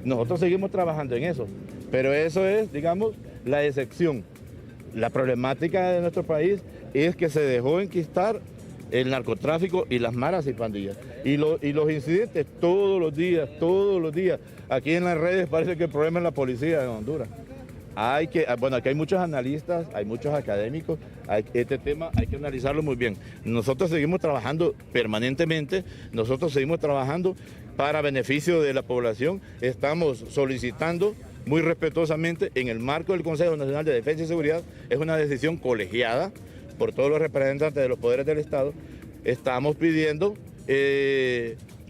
Nosotros seguimos trabajando en eso, pero eso es, digamos, la excepción. La problemática de nuestro país es que se dejó enquistar el narcotráfico y las maras y pandillas. Y los incidentes todos los días. Aquí en las redes parece que el problema es la policía de Honduras. Aquí hay muchos analistas, hay muchos académicos, este tema hay que analizarlo muy bien. Nosotros seguimos trabajando permanentemente, nosotros seguimos trabajando para beneficio de la población. Estamos solicitando muy respetuosamente en el marco del Consejo Nacional de Defensa y Seguridad, es una decisión colegiada por todos los representantes de los poderes del Estado, estamos pidiendo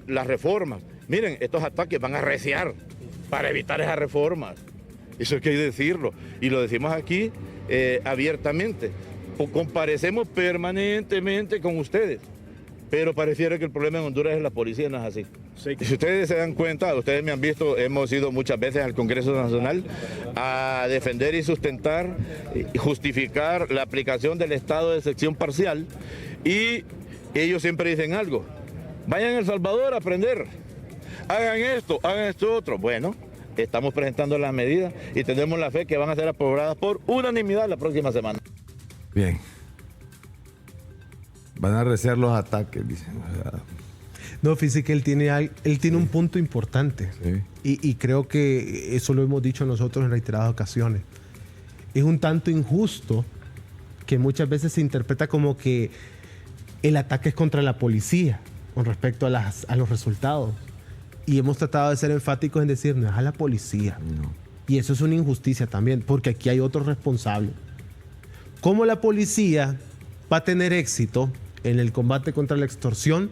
las reformas. Miren, estos ataques van a arreciar para evitar esas reformas. Eso hay que decirlo. Y lo decimos aquí abiertamente. Comparecemos permanentemente con ustedes. Pero pareciera que el problema en Honduras es la policía, no es así. Sí. Si ustedes se dan cuenta, ustedes me han visto, hemos ido muchas veces al Congreso Nacional a defender y sustentar y justificar la aplicación del estado de excepción parcial, y ellos siempre dicen algo: vayan a El Salvador a aprender, hagan esto otro. Bueno, estamos presentando las medidas y tenemos la fe que van a ser aprobadas por unanimidad la próxima semana. Bien. Van a arreciar los ataques, dicen. No, fíjese que él tiene un punto importante. Sí. Y creo que eso lo hemos dicho nosotros en reiteradas ocasiones. Es un tanto injusto que muchas veces se interpreta como que el ataque es contra la policía con respecto a los resultados. Y hemos tratado de ser enfáticos en decir, no es a la policía. No. Y eso es una injusticia también, porque aquí hay otros responsables. ¿Cómo la policía va a tener éxito en el combate contra la extorsión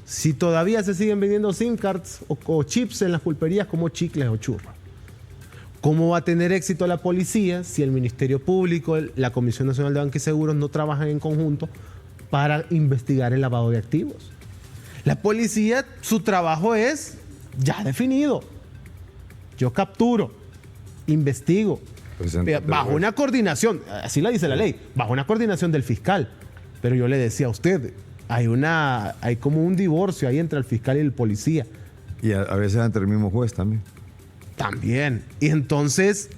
si todavía se siguen vendiendo SIM cards o chips en las pulperías como chicles o churros? ¿Cómo va a tener éxito la policía si el Ministerio Público, la Comisión Nacional de Banca y Seguros no trabajan en conjunto para investigar el lavado de activos? La policía, su trabajo es ya definido. Yo capturo, investigo, bajo una coordinación, así la dice la ley, bajo una coordinación del fiscal. Pero yo le decía a usted, hay como un divorcio ahí entre el fiscal y el policía. Y a veces entre el mismo juez también. También. Y entonces,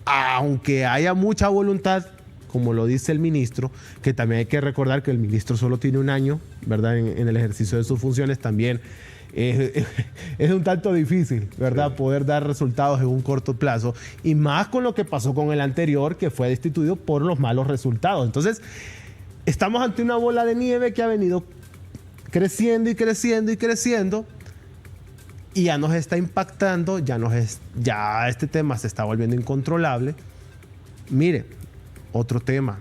aunque haya mucha voluntad, como lo dice el ministro, que también hay que recordar que el ministro solo tiene un año, ¿verdad?, en el ejercicio de sus funciones, también es un tanto difícil, ¿verdad?, sí, poder dar resultados en un corto plazo. Y más con lo que pasó con el anterior, que fue destituido por los malos resultados. Entonces, estamos ante una bola de nieve que ha venido creciendo y creciendo y creciendo, y ya nos está impactando, ya este tema se está volviendo incontrolable. Mire, otro tema.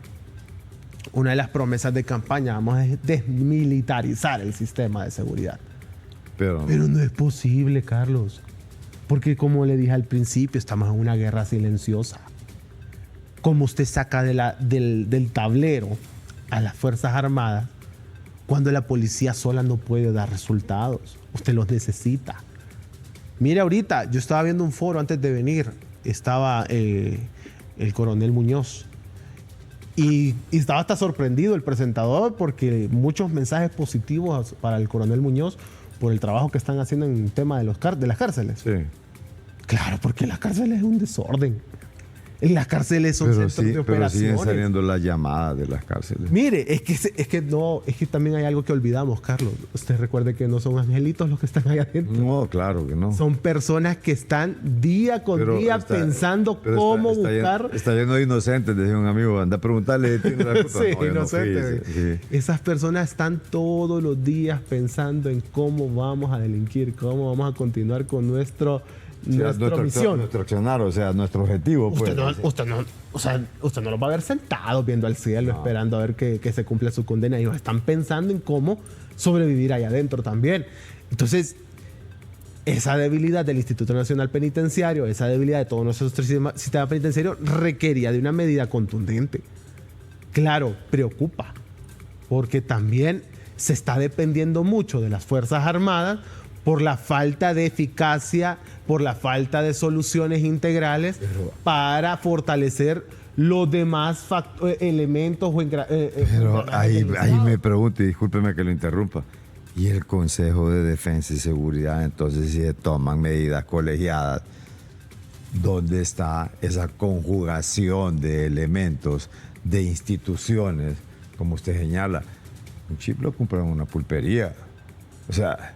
Una de las promesas de campaña, vamos a desmilitarizar el sistema de seguridad. Pero no es posible, Carlos. Porque como le dije al principio, estamos en una guerra silenciosa. ¿Cómo usted saca del tablero a las Fuerzas Armadas cuando la policía sola no puede dar resultados? Usted los necesita. Mire, ahorita yo estaba viendo un foro antes de venir. Estaba el coronel Muñoz. Y estaba hasta sorprendido el presentador porque muchos mensajes positivos para el coronel Muñoz por el trabajo que están haciendo en el tema de las cárceles. Sí. Claro, porque las cárceles es un desorden. Las cárceles son centros de operaciones. Pero siguen saliendo las llamadas de las cárceles. Mire, es que también hay algo que olvidamos, Carlos. Usted recuerde que no son angelitos los que están ahí adentro. No, claro que no. Son personas que están día con día pensando cómo buscar. Está lleno de inocentes, decía un amigo. Anda a preguntarle. Sí, inocentes. Sí. Esas personas están todos los días pensando en cómo vamos a delinquir, cómo vamos a continuar con nuestra misión. Nuestro accionar, o sea, nuestro objetivo. Usted no lo va a ver sentado viendo al cielo, esperando a ver que se cumpla su condena. Ellos están pensando en cómo sobrevivir allá adentro también. Entonces, esa debilidad del Instituto Nacional Penitenciario, esa debilidad de todo nuestro sistema penitenciario requería de una medida contundente. Claro, preocupa, porque también se está dependiendo mucho de las Fuerzas Armadas por la falta de eficacia, por la falta de soluciones integrales para fortalecer los demás elementos. Pero ahí me pregunto, y discúlpeme que lo interrumpa, ¿y el Consejo de Defensa y Seguridad, entonces, si se toman medidas colegiadas, dónde está esa conjugación de elementos, de instituciones, como usted señala? Un chip lo compran en una pulpería. O sea,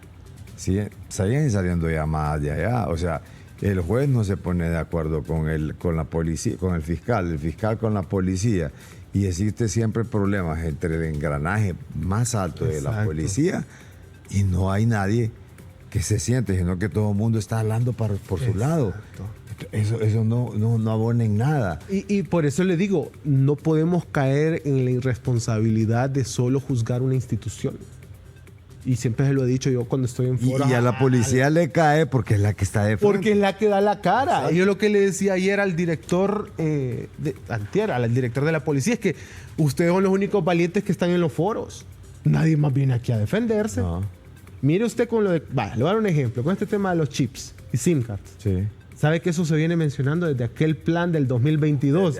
siguen saliendo llamadas de allá. O sea, el juez no se pone de acuerdo con la policía, con el fiscal con la policía, y existe siempre problemas entre el engranaje más alto de la policía, y no hay nadie que se siente, sino que todo el mundo está hablando por su lado. Eso no abona en nada. Y por eso le digo, no podemos caer en la irresponsabilidad de solo juzgar una institución. Y siempre se lo he dicho yo cuando estoy en foros. Y a la policía le cae porque es la que está de frente. Porque es la que da la cara. Exacto. Yo lo que le decía ayer al director, al director de la policía, es que ustedes son los únicos valientes que están en los foros. Nadie más viene aquí a defenderse. No. Mire usted con lo de... Vale, le voy a dar un ejemplo. Con este tema de los chips y SIM cards. Sí. ¿Sabe que eso se viene mencionando desde aquel plan del 2022?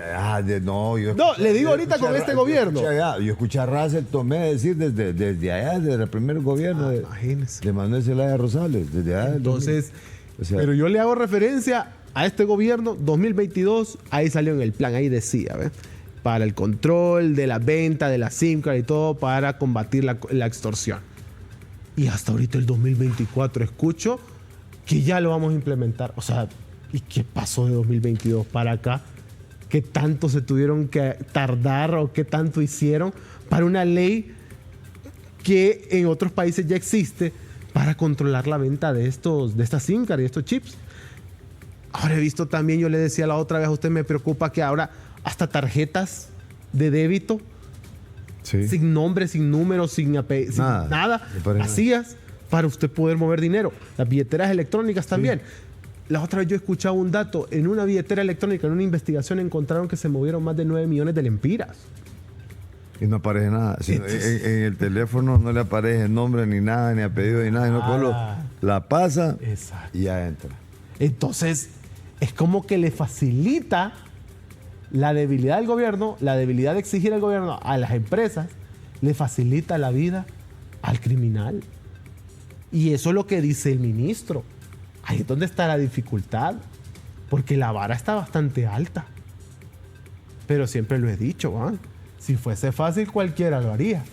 No, Le digo ahorita con este gobierno. Yo escuché a Russell Tomé decir desde allá, desde el primer gobierno Imagínese. de Manuel Zelaya Rosales, desde allá. Entonces, O sea, pero yo le hago referencia a este gobierno 2022, ahí salió en el plan, ahí decía, ¿ves? Para el control de la venta de la SIM card y todo para combatir la extorsión. Y hasta ahorita el 2024 escucho que ya lo vamos a implementar. O sea, ¿y qué pasó de 2022 para acá? ¿Qué tanto se tuvieron que tardar o qué tanto hicieron para una ley que en otros países ya existe para controlar la venta de estas SIM card y estos chips? Ahora he visto también, yo le decía la otra vez a usted, me preocupa que ahora hasta tarjetas de débito sí. sin nombre, sin número, sin nada, vacías para usted poder mover dinero. Las billeteras electrónicas también. Sí. La otra vez yo escuchaba un dato, en una billetera electrónica, en una investigación encontraron que se movieron más de 9 millones de lempiras. Y no aparece nada. En el teléfono no le aparece nombre ni nada, ni apellido ni nada. No solo la pasa. Exacto. Y ya entra. Entonces, es como que le facilita la debilidad del gobierno, la debilidad de exigir al gobierno a las empresas, le facilita la vida al criminal. Y eso es lo que dice el ministro. Ahí es donde está la dificultad, porque la vara está bastante alta. Pero siempre lo he dicho, ¿eh? Si fuese fácil, cualquiera lo haría.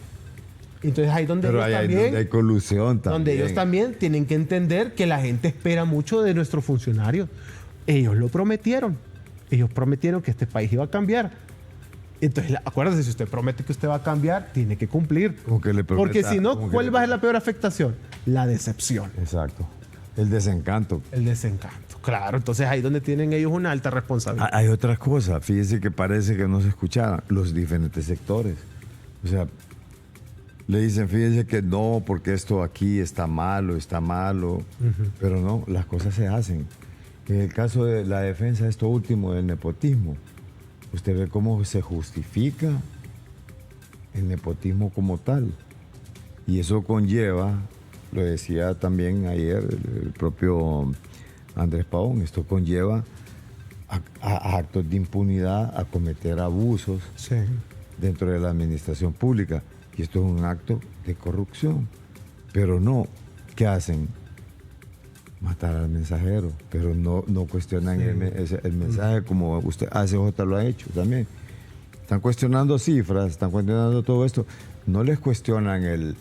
Entonces ahí donde pero ellos también, donde hay colusión también. Donde ellos también tienen que entender que la gente espera mucho de nuestros funcionarios. Ellos lo prometieron. Ellos prometieron que este país iba a cambiar. Entonces, acuérdese, si usted promete que usted va a cambiar, tiene que cumplir. Como que le prometa, porque si no, ¿cuál va a ser la peor afectación? La decepción. Exacto. El desencanto. El desencanto, claro. Entonces ahí es donde tienen ellos una alta responsabilidad. Hay otras cosas. Fíjese que parece que no se escucharan los diferentes sectores. O sea, le dicen, fíjese que no, porque esto aquí está malo. Pero no, las cosas se hacen. En el caso de la defensa de esto último, del nepotismo, usted ve cómo se justifica el nepotismo como tal. Y eso conlleva, lo decía también ayer el propio Andrés Pavón, esto conlleva a actos de impunidad, a cometer abusos dentro de la administración pública. Y esto es un acto de corrupción. Pero no, ¿qué hacen? Matar al mensajero, pero no cuestionan el mensaje como usted, ACJ lo ha hecho también. Están cuestionando cifras, están cuestionando todo esto. No les cuestionan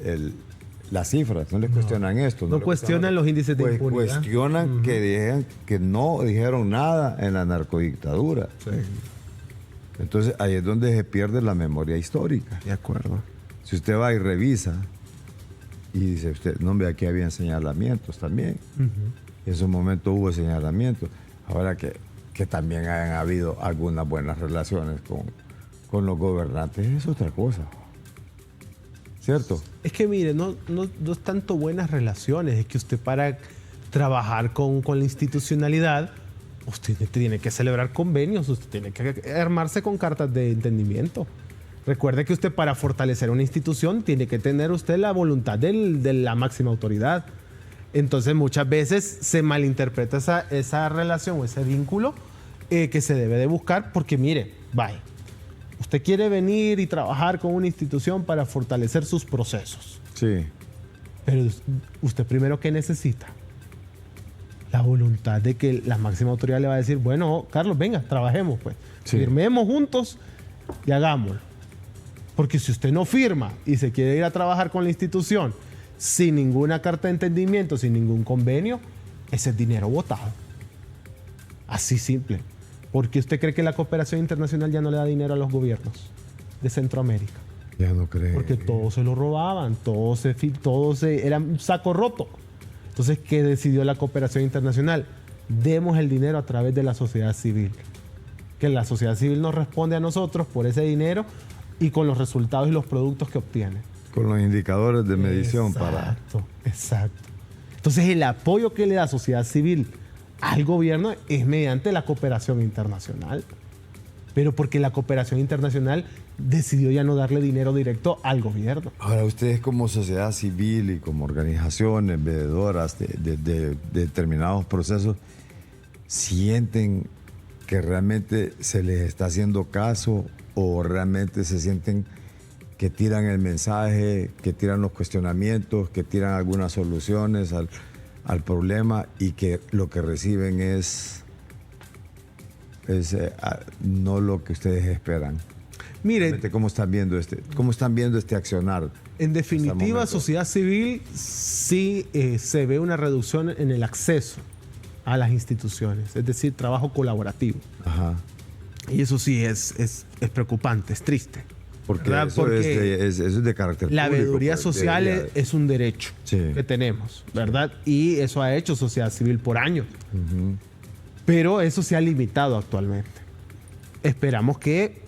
las cifras, no les cuestionan esto. No cuestionan los índices de impunidad. Cuestionan que no dijeron nada en la narcodictadura. Sí. Entonces ahí es donde se pierde la memoria histórica. De acuerdo. Si usted va y revisa, y dice usted, no, hombre, aquí había señalamientos también. En su momento hubo señalamientos. Ahora que también hayan habido algunas buenas relaciones con los gobernantes, es otra cosa. ¿Cierto? Es que mire, no es tanto buenas relaciones, es que usted para trabajar con la institucionalidad, usted tiene que celebrar convenios, usted tiene que armarse con cartas de entendimiento. Recuerde que usted para fortalecer una institución tiene que tener usted la voluntad de la máxima autoridad. Entonces muchas veces se malinterpreta esa relación o ese vínculo que se debe de buscar porque mire, vaya, usted quiere venir y trabajar con una institución para fortalecer sus procesos. Sí. Pero usted primero, ¿qué necesita? La voluntad de que la máxima autoridad le va a decir, bueno, Carlos, venga, trabajemos pues. Sí. Firmemos juntos y hagámoslo. Porque si usted no firma y se quiere ir a trabajar con la institución sin ninguna carta de entendimiento, sin ningún convenio, ese es dinero botado. Así simple. ¿Por qué usted cree que la cooperación internacional ya no le da dinero a los gobiernos de Centroamérica? Ya no creo. Porque todos se lo robaban, era un saco roto. Entonces, ¿qué decidió la cooperación internacional? demos el dinero a través de la sociedad civil. Que la sociedad civil nos responde a nosotros por ese dinero y con los resultados y los productos que obtiene. Con los indicadores de medición Exacto. Entonces el apoyo que le da la sociedad civil al gobierno es mediante la cooperación internacional. Pero porque la cooperación internacional decidió ya no darle dinero directo al gobierno. Ahora, ustedes como sociedad civil y como organizaciones veedoras de determinados procesos, ¿sienten que realmente se les está haciendo caso o realmente se sienten que tiran el mensaje, que tiran los cuestionamientos, que tiran algunas soluciones al problema y que lo que reciben es no lo que ustedes esperan? Miren, ¿cómo están viendo este accionar? En definitiva, sociedad civil sí se ve una reducción en el acceso a las instituciones, es decir, trabajo colaborativo. Ajá. Y eso sí es preocupante, es triste. Porque eso es de carácter la público. veeduría social es un derecho que tenemos, ¿verdad? Y eso ha hecho sociedad civil por años. Uh-huh. Pero eso se ha limitado actualmente. Esperamos que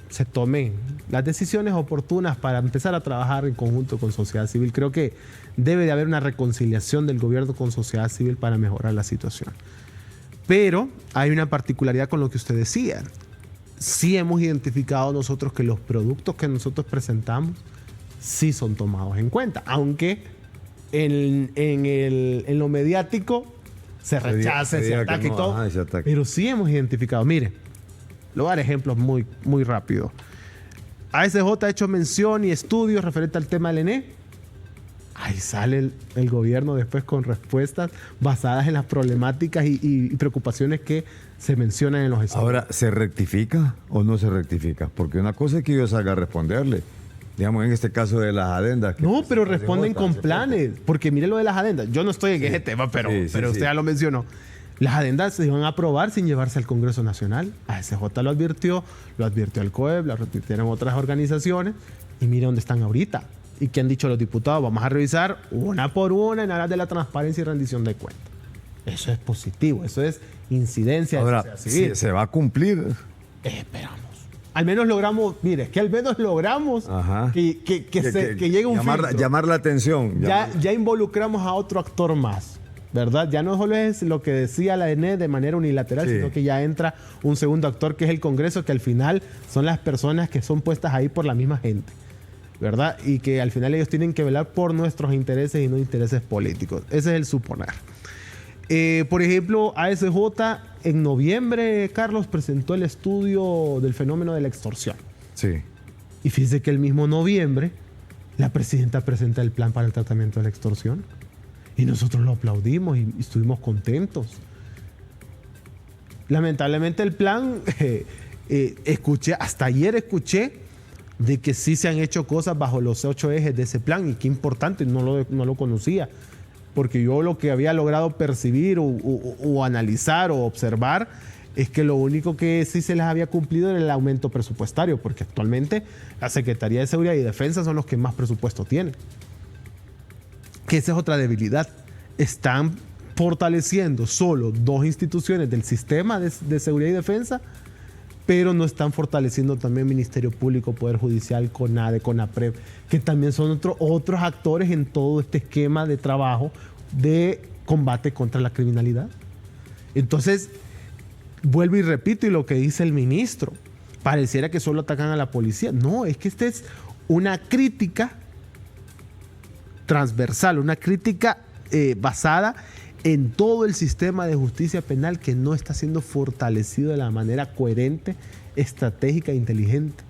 se tomen las decisiones oportunas para empezar a trabajar en conjunto con sociedad civil. Creo que debe de haber una reconciliación del gobierno con sociedad civil para mejorar la situación. Pero hay una particularidad con lo que usted decía. Sí hemos identificado nosotros que los productos que nosotros presentamos sí son tomados en cuenta, aunque en lo mediático se rechaza, se ataca y todo. Pero sí hemos identificado. Mire, le voy a dar ejemplos muy, muy rápido. ASJ ha hecho mención y estudios referente al tema del ENE. Ahí sale el gobierno después con respuestas basadas en las problemáticas y preocupaciones que se mencionan en los estudios. Ahora, ¿se rectifica o no se rectifica? Porque una cosa es que yo salga a responderle. Digamos, en este caso de las adendas. No, pero responden con planes. Porque mire lo de las adendas. Yo no estoy en ese tema, pero usted ya lo mencionó. Las adendas se iban a aprobar sin llevarse al Congreso Nacional. ASJ lo advirtió al COEP, lo advirtieron otras organizaciones. Y mire dónde están ahorita. ¿Y qué han dicho los diputados? Vamos a revisar una por una en aras de la transparencia y rendición de cuentas. Eso es positivo, eso es incidencia. Ahora, ¿se va a cumplir? Esperamos. Al menos logramos, mire, es que al menos logramos que llegue un filtro. Llamar la atención. Ya involucramos a otro actor más, ¿verdad? Ya no solo es lo que decía la ENE de manera unilateral, sino que ya entra un segundo actor que es el Congreso, que al final son las personas que son puestas ahí por la misma gente, ¿verdad? Y que al final ellos tienen que velar por nuestros intereses y no intereses políticos. Ese es el suponer. Por ejemplo, ASJ en noviembre, Carlos, presentó el estudio del fenómeno de la extorsión. Sí. Y fíjese que el mismo noviembre la presidenta presenta el plan para el tratamiento de la extorsión. Y nosotros lo aplaudimos y estuvimos contentos. Lamentablemente el plan, hasta ayer escuché de que sí se han hecho cosas bajo los 8 ejes de ese plan, y qué importante, no lo conocía, porque yo lo que había logrado percibir o analizar o observar es que lo único que sí se les había cumplido era el aumento presupuestario, porque actualmente la Secretaría de Seguridad y Defensa son los que más presupuesto tienen. Que esa es otra debilidad. Están fortaleciendo solo 2 instituciones del sistema de seguridad y defensa, pero no están fortaleciendo también Ministerio Público, Poder Judicial, CONADE, CONAPRED, que también son otros actores en todo este esquema de trabajo de combate contra la criminalidad. Entonces, vuelvo y repito, y lo que dice el ministro, pareciera que solo atacan a la policía. No, es que esta es una crítica transversal, una crítica basada en todo el sistema de justicia penal que no está siendo fortalecido de la manera coherente, estratégica e inteligente.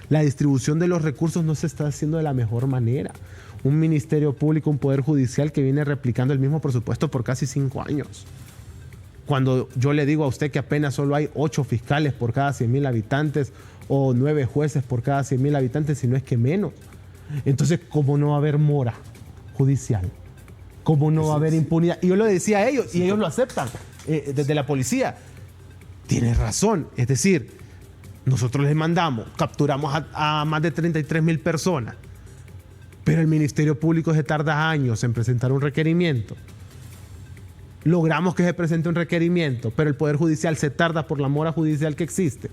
La distribución de los recursos no se está haciendo de la mejor manera. Un Ministerio Público, un Poder Judicial que viene replicando el mismo presupuesto por casi 5 años. Cuando yo le digo a usted que apenas solo hay 8 fiscales por cada 100,000 habitantes o 9 jueces por cada 100,000 habitantes, si no es que menos. Entonces, ¿cómo no va a haber mora judicial? ¿Cómo no va a haber impunidad? Y yo lo decía a ellos, y ellos lo aceptan desde la policía. Tienes razón. Es decir, nosotros les mandamos, capturamos a más de 33,000 personas, pero el Ministerio Público se tarda años en presentar un requerimiento. logramos que se presente un requerimiento, pero el Poder Judicial se tarda por la mora judicial que existe,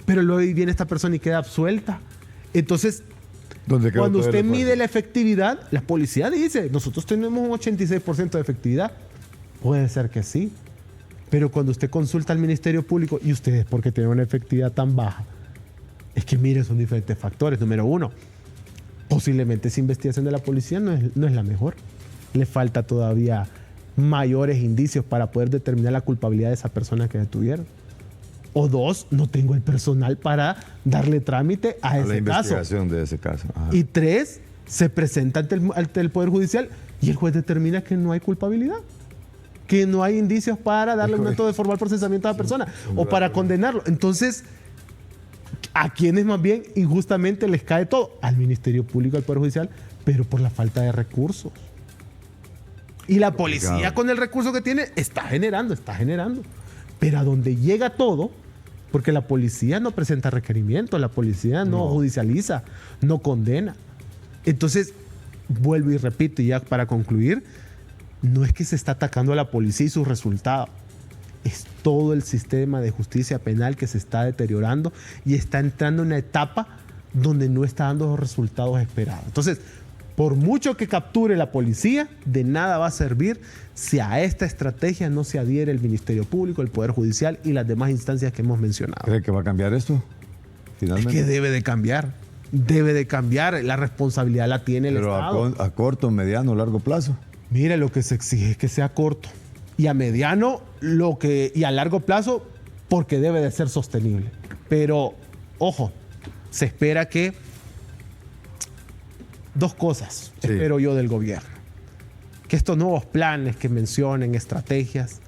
pero luego viene esta persona y queda absuelta. Entonces, cuando usted mide la efectividad, la policía dice, nosotros tenemos un 86% de efectividad. Puede ser que sí, pero cuando usted consulta al Ministerio Público, y ustedes, ¿por qué tienen una efectividad tan baja? Es que, mire, son diferentes factores. Número uno, posiblemente esa investigación de la policía no es la mejor. Le falta todavía mayores indicios para poder determinar la culpabilidad de esa persona que detuvieron. O dos, no tengo el personal para darle trámite a ese la caso. investigación de ese caso. Ajá. Y tres, se presenta ante el Poder Judicial y el juez determina que no hay culpabilidad, que no hay indicios para darle un método de formal procesamiento a la persona o para condenarlo. Entonces, ¿a quiénes más bien injustamente les cae todo? Al Ministerio Público, al Poder Judicial, pero por la falta de recursos. Y la policía, con el recurso que tiene, está generando. Pero a donde llega todo, porque la policía no presenta requerimientos, la policía no judicializa, no condena. Entonces, vuelvo y repito, y ya para concluir, no es que se está atacando a la policía y sus resultados. Es todo el sistema de justicia penal que se está deteriorando y está entrando en una etapa donde no está dando los resultados esperados. Entonces, por mucho que capture la policía, de nada va a servir si a esta estrategia no se adhiere el Ministerio Público, el Poder Judicial y las demás instancias que hemos mencionado. ¿Cree que va a cambiar esto? Finalmente. Es que debe de cambiar. Debe de cambiar. La responsabilidad la tiene el Estado. Pero a corto, mediano, largo plazo. Mire, lo que se exige es que sea corto. Y a mediano y a largo plazo, porque debe de ser sostenible. Pero, ojo, se espera que dos cosas, espero yo, del gobierno. Que estos nuevos planes que mencionen, estrategias,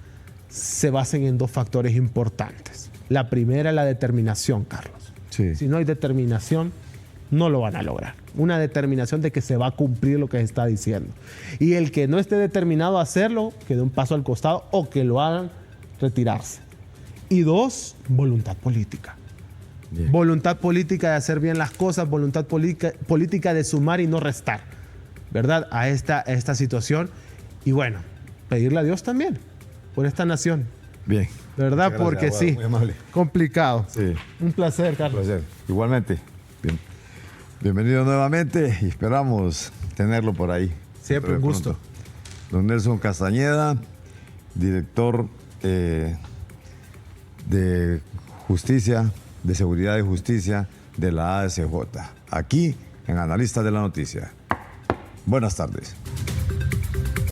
se basen en dos factores importantes. La primera, la determinación, Carlos. Sí. Si no hay determinación, no lo van a lograr. Una determinación de que se va a cumplir lo que se está diciendo. Y el que no esté determinado a hacerlo, que dé un paso al costado o que lo hagan, retirarse. Y dos, voluntad política. Bien. Voluntad política de hacer bien las cosas, voluntad política de sumar y no restar, ¿verdad? A esta situación. Y bueno, pedirle a Dios también por esta nación. Bien. ¿Verdad? Gracias, porque abogado, sí, muy amable. complicado. Sí. Un placer, Carlos. Un placer. Igualmente. Bien. Bienvenido nuevamente y esperamos tenerlo por ahí. Siempre un gusto. Don Nelson Castañeda, director de Justicia, de Seguridad y Justicia de la ASJ, aquí en Analistas de la Noticia. Buenas tardes.